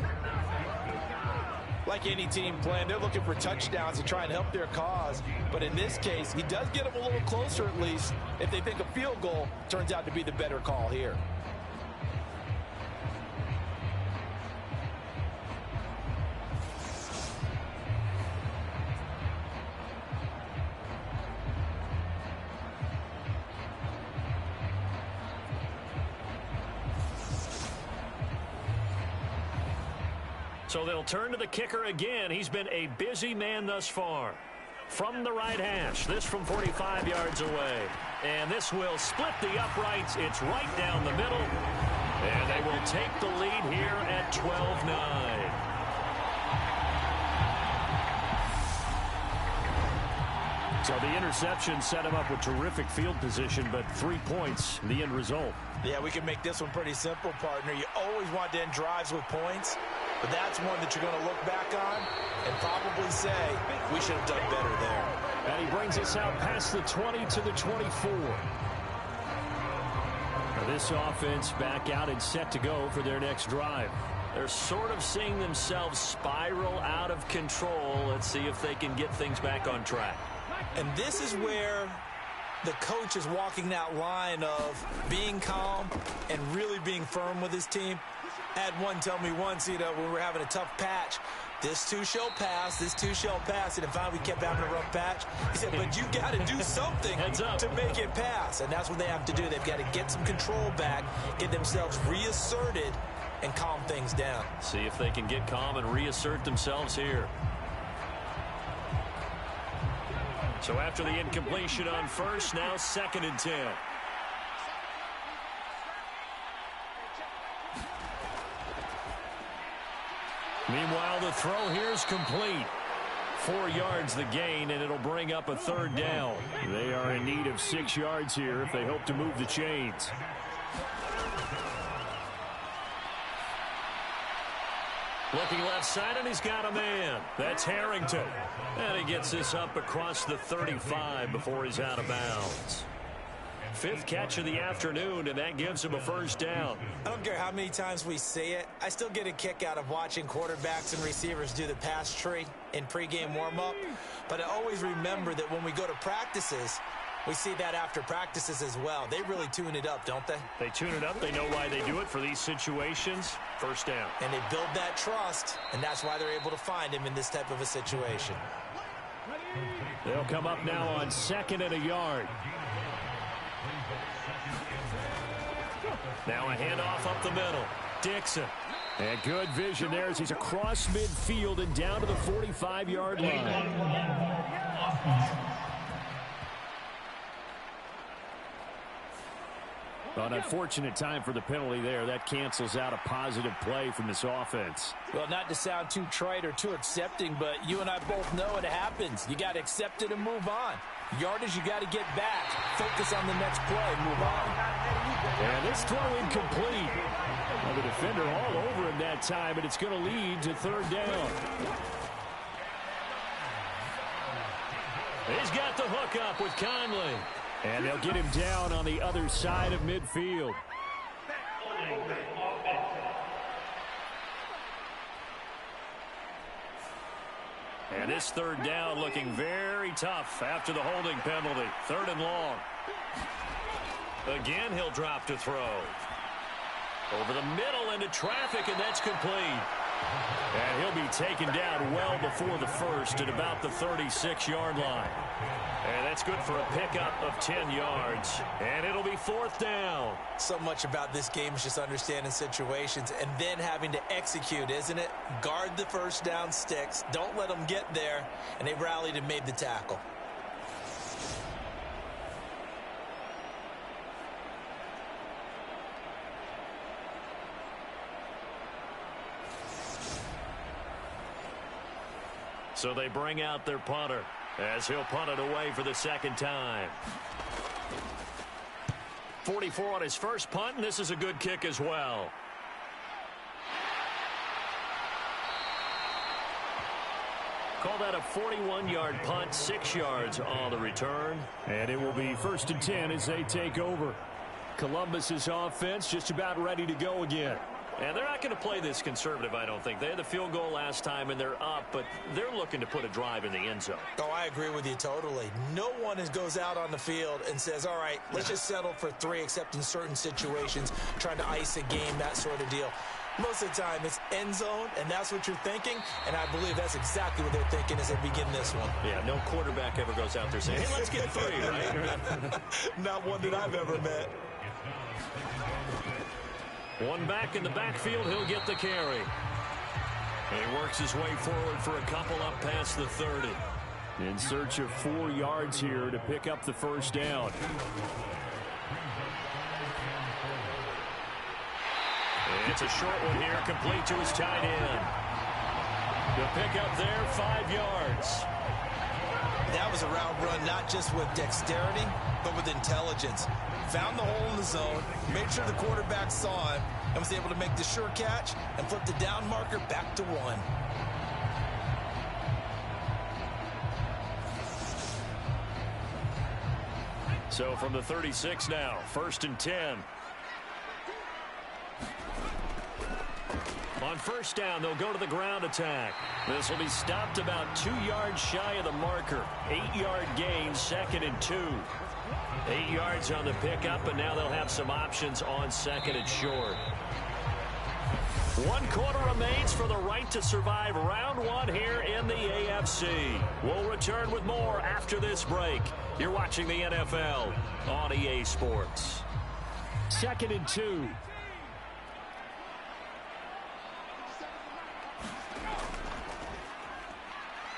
Speaker 4: Like any team playing, they're looking for touchdowns to try and help their cause. But in this case, he does get them a little closer at least if they think a field goal turns out to be the better call here.
Speaker 5: So they'll turn to the kicker again. He's been a busy man thus far. From the right hash, this from 45 yards away. And this will split the uprights. It's right down the middle. And they will take the lead here at 12-9. So the interception set him up with terrific field position, but 3 points, the end result.
Speaker 4: Yeah, we can make this one pretty simple, partner. You always want to end drives with points, but that's one that you're going to look back on and probably say, we should have done better there.
Speaker 5: And he brings us out past the 20 to the 24. Now this offense back out and set to go for their next drive. They're sort of seeing themselves spiral out of control. Let's see if they can get things back on track.
Speaker 4: And this is where the coach is walking that line of being calm and really being firm with his team. I had one tell me once, when we were having a tough patch, this too shall pass, this too shall pass. And finally we kept having a rough patch. He said, but you got to do something to make it pass. And that's what they have to do. They've got to get some control back, get themselves reasserted, and calm things down.
Speaker 5: See if they can get calm and reassert themselves here. So after the incompletion on first, now 2nd and 10. Meanwhile, the throw here is complete. 4 yards the gain, and it'll bring up a 3rd down. They are in need of 6 yards here if they hope to move the chains. Looking left side, and he's got a man. That's Harrington. And he gets this up across the 35 before he's out of bounds.
Speaker 2: Fifth catch of the afternoon, and that gives him a first down.
Speaker 3: I don't care how many times we say it. I still get a kick out of watching quarterbacks and receivers do the pass tree in pregame warm-up. But I always remember that when we go to practices, we see that after practices as well. They really tune it up, don't they?
Speaker 2: They tune it up. They know why they do it for these situations. First down.
Speaker 3: And they build that trust, and that's why they're able to find him in this type of a situation.
Speaker 5: They'll come up now on 2nd and a yard.
Speaker 2: Now a handoff up the middle. Dixon.
Speaker 5: And good vision there as he's across midfield and down to the 45-yard line. An unfortunate time for the penalty there. That cancels out a positive play from this offense.
Speaker 4: Well, not to sound too trite or too accepting, but you and I both know it happens. You got to accept it and move on. Yardage, you got to get back. Focus on the next play. Move on.
Speaker 5: And this throw incomplete. Well, the defender all over him that time, and it's going to lead to 3rd down.
Speaker 2: He's got the hook up with Conley.
Speaker 5: And they'll get him down on the other side of midfield.
Speaker 2: And this 3rd down looking very tough after the holding penalty. 3rd and long. Again, he'll drop to throw. Over the middle into traffic, and that's complete. And he'll be taken down well before the first at about the 36-yard line. And that's good for a pickup of 10 yards. And it'll be 4th down.
Speaker 3: So much about this game is just understanding situations and then having to execute, isn't it? Guard the first down sticks. Don't let them get there. And they rallied and made the tackle.
Speaker 2: So they bring out their punter as he'll punt it away for the 2nd time. 44 on his first punt, and this is a good kick as well. Call that a 41-yard punt, 6 yards on the return.
Speaker 5: And it will be 1st and 10 as they take over. Columbus's offense just about ready to go again.
Speaker 2: And they're not going to play this conservative, I don't think. They had the field goal last time, and they're up, but they're looking to put a drive in the end zone.
Speaker 3: Oh, I agree with you totally. No one goes out on the field and says, all right, let's just settle for 3, except in certain situations, trying to ice a game, that sort of deal. Most of the time, it's end zone, and that's what you're thinking, and I believe that's exactly what they're thinking as they begin this one.
Speaker 2: Yeah, no quarterback ever goes out there saying, hey, let's get 3, right?
Speaker 3: Not one that I've ever met.
Speaker 2: One back in the backfield, he'll get the carry. And he works his way forward for a couple up past the 30.
Speaker 5: In search of 4 yards here to pick up the first down.
Speaker 2: And it's a short one here, complete to his tight end. The pickup there, 5 yards.
Speaker 3: That was a route run not just with dexterity, but with intelligence. Found the hole in the zone, made sure the quarterback saw him, and was able to make the sure catch and flip the down marker back to 1.
Speaker 2: So from the 36 now, 1st and 10. On first down, they'll go to the ground attack. This will be stopped about 2 yards shy of the marker. 8-yard gain, 2nd and 2. 8 yards on the pickup, and now they'll have some options on 2nd and short. 1 quarter remains for the right to survive round 1 here in the AFC. We'll return with more after this break. You're watching the NFL on EA Sports.
Speaker 5: 2nd and 2.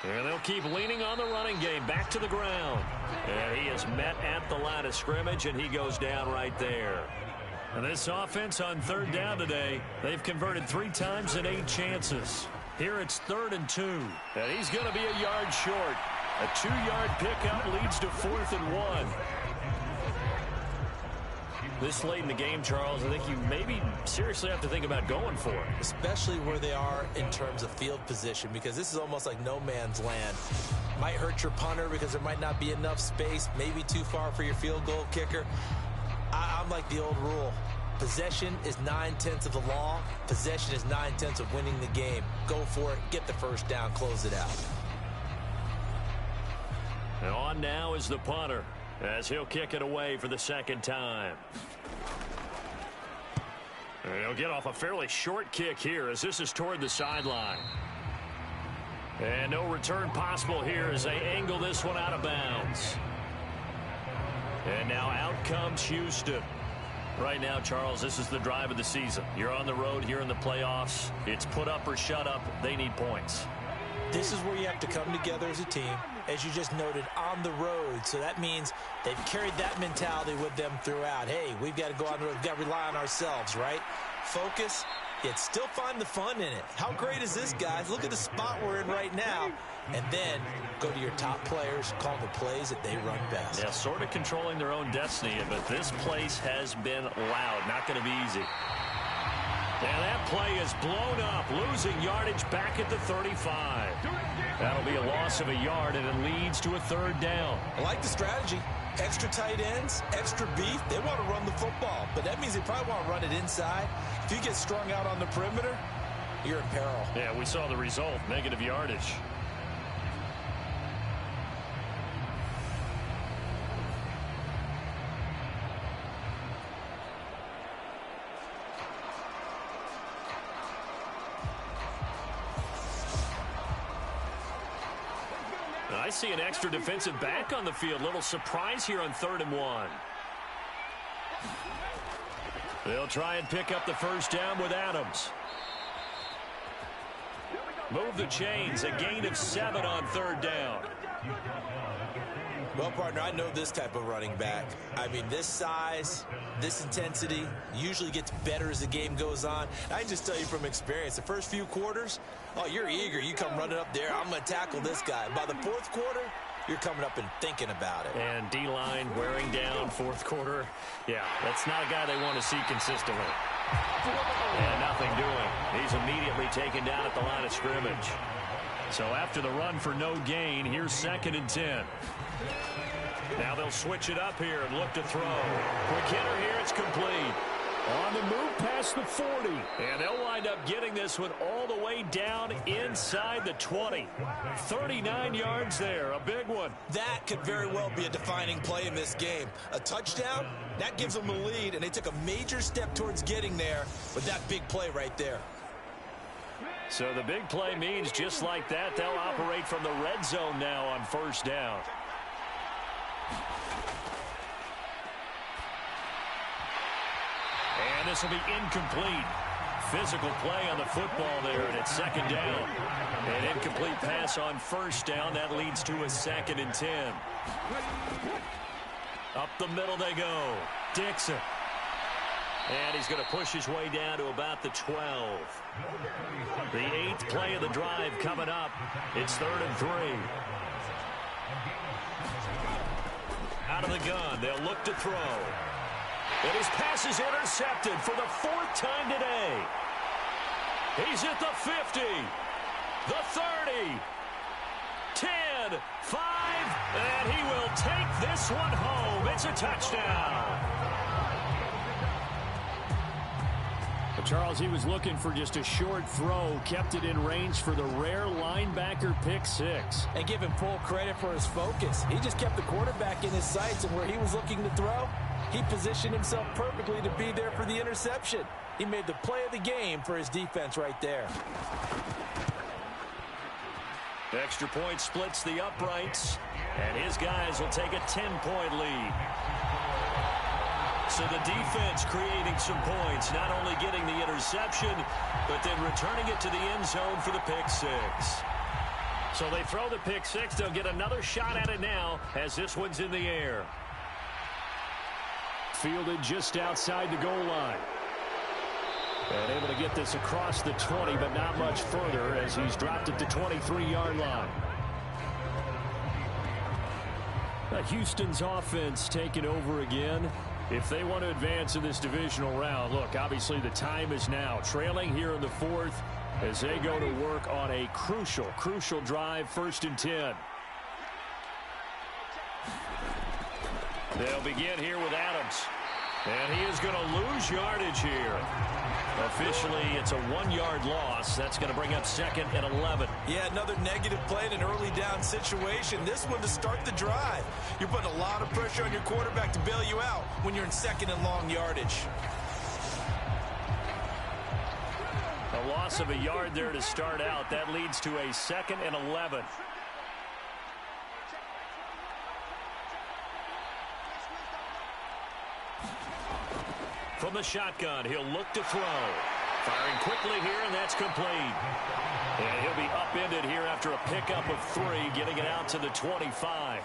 Speaker 2: And they'll keep leaning on the running game. Back to the ground. And he is met at the line of scrimmage, and he goes down right there. And this offense on 3rd down today, they've converted 3 times in 8 chances. Here it's 3rd and 2. And he's going to be a yard short. A 2-yard pickup leads to 4th and 1. This late in the game, Charles, I think you maybe seriously have to think about going for it.
Speaker 3: Especially where they are in terms of field position, because this is almost like no man's land. Might hurt your punter because there might not be enough space, maybe too far for your field goal kicker. I'm like the old rule. Possession is 9/10 of the law. Possession is 9/10 of winning the game. Go for it. Get the first down. Close it out.
Speaker 2: And on now is the punter as he'll kick it away for the second time. And he'll get off a fairly short kick here as this is toward the sideline. And no return possible here as they angle this one out of bounds. And now out comes Houston. Right now, Charles, this is the drive of the season. You're on the road here in the playoffs. It's put up or shut up. They need points.
Speaker 3: This is where you have to come together as a team, as you just noted, on the road. So that means they've carried that mentality with them throughout. Hey, we've got to go on the road. We've got to rely on ourselves, right? Focus, yet still find the fun in it. How great is this, guys? Look at the spot we're in right now. And then go to your top players, call the plays that they run best.
Speaker 2: Yeah, sort of controlling their own destiny, but this place has been loud. Not going to be easy. And that play is blown up, losing yardage back at the 35. That'll be a loss of a yard, and it leads to a third down.
Speaker 3: I like the strategy. Extra tight ends, extra beef. They want to run the football, but that means they probably want to run it inside. If you get strung out on the perimeter, you're in peril.
Speaker 2: Yeah, we saw the result, negative yardage. I see an extra defensive back on the field. Little surprise here on 3rd and 1. They'll try and pick up the first down with Adams. Move the chains. A gain of 7 on 3rd down.
Speaker 3: Well, partner, I know this type of running back. I mean, this size, this intensity usually gets better as the game goes on. I can just tell you from experience, the first few quarters, oh, you're eager. You come running up there. I'm going to tackle this guy. By the 4th quarter, you're coming up and thinking about it.
Speaker 2: And D-line wearing down 4th quarter. Yeah, that's not a guy they want to see consistently. And nothing doing. He's immediately taken down at the line of scrimmage. So after the run for no gain, here's 2nd and 10. Now they'll switch it up here and look to throw. Quick hitter here, it's complete. On the move past the 40. And they'll wind up getting this one all the way down inside the 20. 39 yards there, a big one.
Speaker 3: That could very well be a defining play in this game. A touchdown, that gives them a lead, and they took a major step towards getting there with that big play right there.
Speaker 2: So the big play means just like that, they'll operate from the red zone now on 1st down. And this will be incomplete. Physical play on the football there, and it's 2nd down. An incomplete pass on 1st down. That leads to a 2nd and 10. Up the middle they go. Dixon. And he's going to push his way down to about the 12. The 8th play of the drive coming up. It's 3rd and 3. Out of the gun. They'll look to throw. And his pass is intercepted for the 4th time today. He's at the 50, the 30, 10, 5, and he will take this one home. It's a touchdown.
Speaker 5: But Charles, he was looking for just a short throw, kept it in range for the rare linebacker pick 6.
Speaker 4: And give him full credit for his focus. He just kept the quarterback in his sights, and where he was looking to throw, he positioned himself perfectly to be there for the interception. He made the play of the game for his defense right there.
Speaker 2: Extra point splits the uprights, and his guys will take a 10-point lead. So the defense creating some points, not only getting the interception, but then returning it to the end zone for the pick 6. So they throw the pick 6. They'll get another shot at it now as this one's in the air.
Speaker 5: Fielded just outside the goal line. And able to get this across the 20, but not much further as he's dropped at the 23-yard line. Houston's offense taking over again. If they want to advance in this divisional round, look, obviously the time is now. Trailing here in the 4th as they go to work on a crucial drive, 1st and 10.
Speaker 2: They'll begin here with Adams. And he is going to lose yardage here. Officially, it's a 1-yard loss. That's going to bring up 2nd and 11.
Speaker 3: Yeah, another negative play in an early down situation. This one to start the drive. You're putting a lot of pressure on your quarterback to bail you out when you're in 2nd and long yardage.
Speaker 2: A loss of a yard there to start out. That leads to a 2nd and 11. From the shotgun, he'll look to throw. Firing quickly here, and that's complete. And he'll be upended here after a pickup of 3, getting it out to the 25.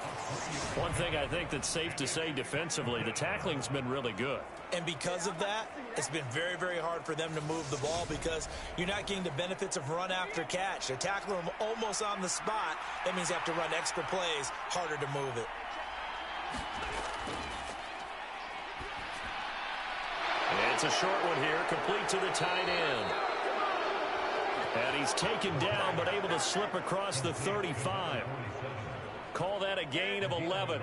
Speaker 2: One thing I think that's safe to say defensively, the tackling's been really good.
Speaker 3: And because of that, it's been very, very hard for them to move the ball because you're not getting the benefits of run after catch. They're tackling them almost on the spot. That means you have to run extra plays, harder to move it.
Speaker 2: It's a short one here, complete to the tight end. And he's taken down, but able to slip across the 35. Call that a gain of 11.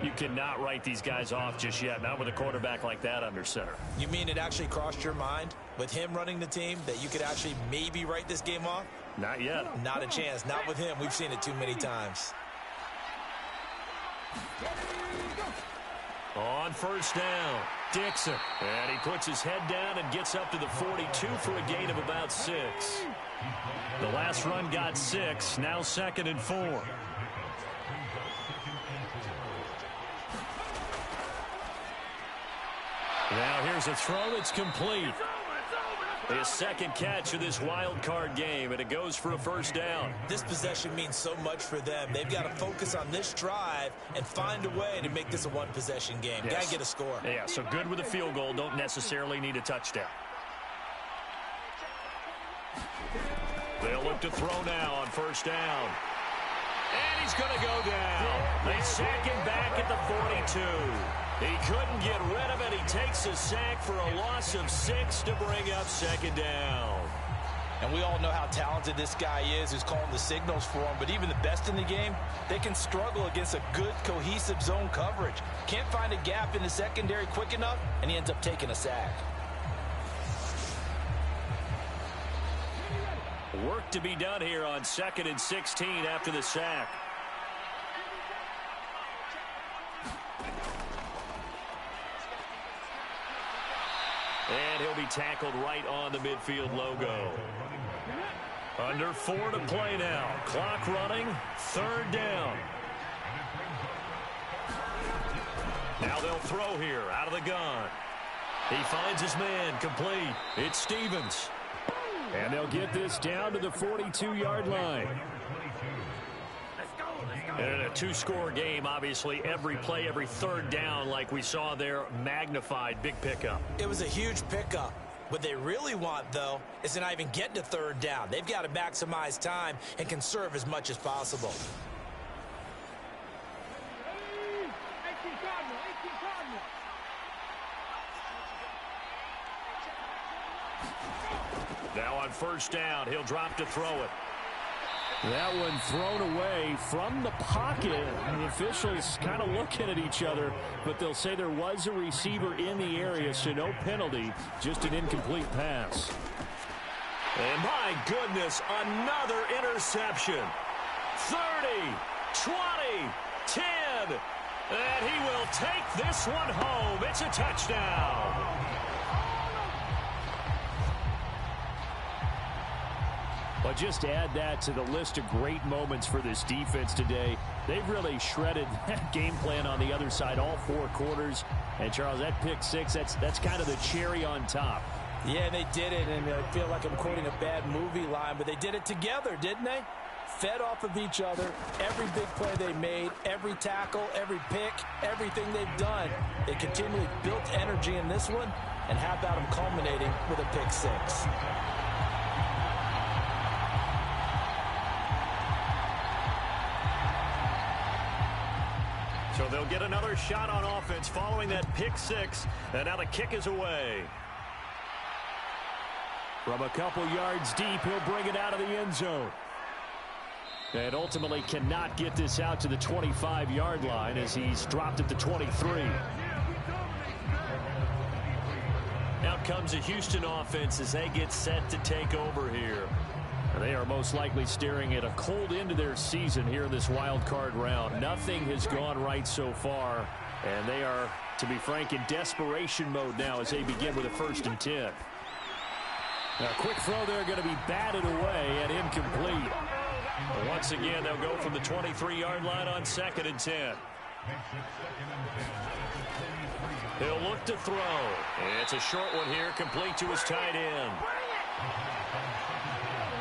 Speaker 2: You cannot write these guys off just yet, not with a quarterback like that under center.
Speaker 3: You mean it actually crossed your mind with him running the team that you could actually maybe write this game off?
Speaker 2: Not yet.
Speaker 3: Not a chance. Not with him. We've seen it too many times.
Speaker 2: On first down, Dixon. And he puts his head down and gets up to the 42 for a gain of about 6. The last run got 6, now 2nd and 4. Now here's a throw that's complete. His 2nd catch of this wild card game, and it goes for a first down.
Speaker 3: This possession means so much for them. They've got to focus on this drive and find a way to make this a one-possession game.
Speaker 2: Yes.
Speaker 3: Got to get a score.
Speaker 2: Yeah, so good with a field goal. Don't necessarily need a touchdown. They'll look to throw now on first down. And he's going to go down. They sack him back at the 42. He couldn't get rid of it. He takes a sack for a loss of 6 to bring up 2nd down.
Speaker 4: And we all know how talented this guy is who's calling the signals for him. But even the best in the game, they can struggle against a good, cohesive zone coverage. Can't find a gap in the secondary quick enough, and he ends up taking a sack.
Speaker 2: Work to be done here on 2nd and 16 after the sack. And he'll be tackled right on the midfield logo. Under 4 to play now. Clock running. 3rd down. Now they'll throw here out of the gun. He finds his man complete. It's Stevens.
Speaker 5: And they'll get this down to the 42-yard line.
Speaker 2: In a 2-score game, obviously, every play, every 3rd down, like we saw there, magnified. Big pickup.
Speaker 3: It was a huge pickup. What they really want, though, is to not even get to 3rd down. They've got to maximize time and conserve as much as possible.
Speaker 2: Now on first down, he'll drop to throw it.
Speaker 5: That one thrown away from the pocket. The officials kind of looking at each other, but they'll say there was a receiver in the area, so no penalty, just an incomplete pass.
Speaker 2: And my goodness, another interception. 30, 20, 10, and he will take this one home. It's a touchdown.
Speaker 5: But just add that to the list of great moments for this defense today. They've really shredded that game plan on the other side all 4 quarters. And, Charles, that pick 6, that's kind of the cherry on top.
Speaker 4: Yeah, they did it, and I feel like I'm quoting a bad movie line, but they did it together, didn't they? Fed off of each other, every big play they made, every tackle, every pick, everything they've done. They continually built energy in this one, and how about them culminating with a pick 6?
Speaker 2: So they'll get another shot on offense following that pick 6, and now the kick is away.
Speaker 5: From a couple yards deep, he'll bring it out of the end zone. And ultimately cannot get this out to the 25-yard line as he's dropped at the 23.
Speaker 2: comes the Houston offense as they get set to take over here.
Speaker 5: They are most likely staring at a cold end to their season here in this wild card round. Nothing has gone right so far, and they are, to be frank, in desperation mode now as they begin with a 1st and 10. Now, a quick throw there going to be batted away and incomplete.
Speaker 2: But once again, they'll go from the 23-yard line on 2nd and 10. He'll look to throw. It's a short one here, complete to his tight end.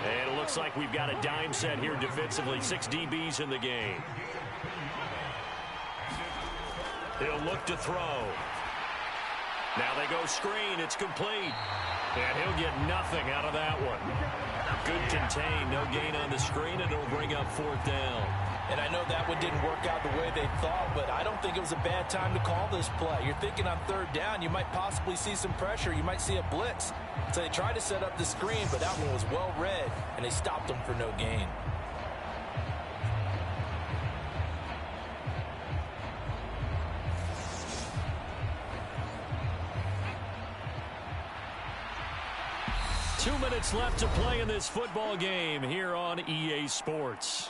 Speaker 2: And it looks like we've got a dime set here defensively. 6 DBs in the game. He'll look to throw. Now they go screen. It's complete. And he'll get nothing out of that one. Good contain. No gain on the screen, and it'll bring up 4th down.
Speaker 4: And I know that one didn't work out the way they thought, but I don't think it was a bad time to call this play. You're thinking on 3rd down, you might possibly see some pressure. You might see a blitz. So they tried to set up the screen, but that one was well read, and they stopped them for no gain.
Speaker 5: Two minutes left to play in this football game here on EA Sports.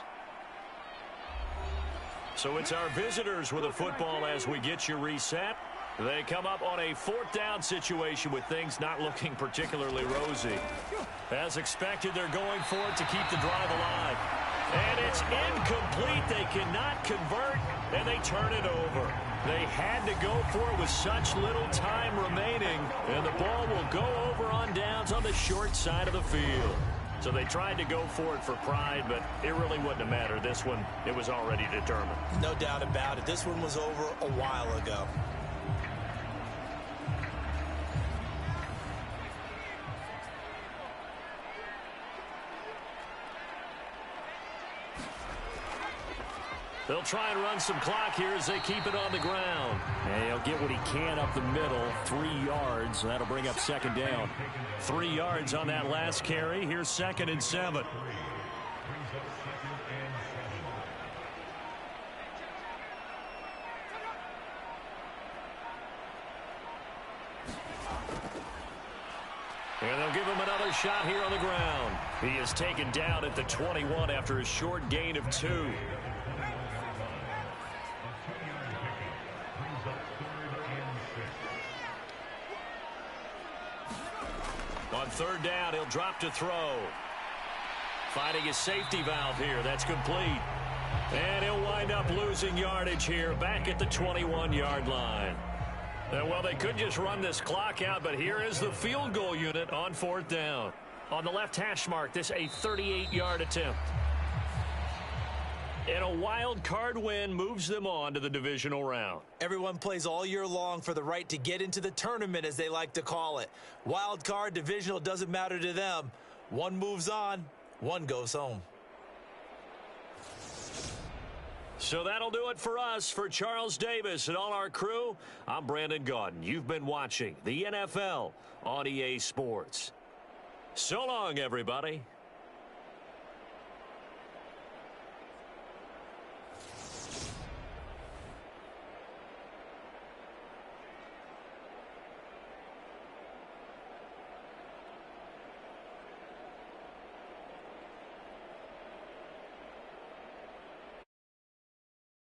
Speaker 2: So it's our visitors with a football as we get you reset. They come up on a 4th down situation with things not looking particularly rosy. As expected, they're going for it to keep the drive alive. And it's incomplete. They cannot convert, and they turn it over. They had to go for it with such little time remaining, and the ball will go over on downs on the short side of the field. So they tried to go for it for pride, but it really wouldn't have mattered. This one, it was already determined.
Speaker 3: No doubt about it. This one was over a while ago.
Speaker 5: They'll try and run some clock here as they keep it on the ground. And he'll get what he can up the middle, 3 yards. That'll bring up 2nd down.
Speaker 2: 3 yards on that last carry. Here's 2nd and 7. And they'll give him another shot here on the ground. He is taken down at the 21 after a short gain of 2. On 3rd down, he'll drop to throw. Finding his safety valve here. That's complete. And he'll wind up losing yardage here back at the 21-yard line. Well, they could just run this clock out, but here is the field goal unit on 4th down. On the left hash mark, this a 38-yard attempt. And a wild card win moves them on to the divisional round.
Speaker 3: Everyone plays all year long for the right to get into the tournament, as they like to call it. Wild card, divisional, doesn't matter to them. One moves on, one goes home.
Speaker 2: So that'll do it for us. For Charles Davis and all our crew, I'm Brandon Gaudin. You've been watching the NFL on EA Sports. So long, everybody.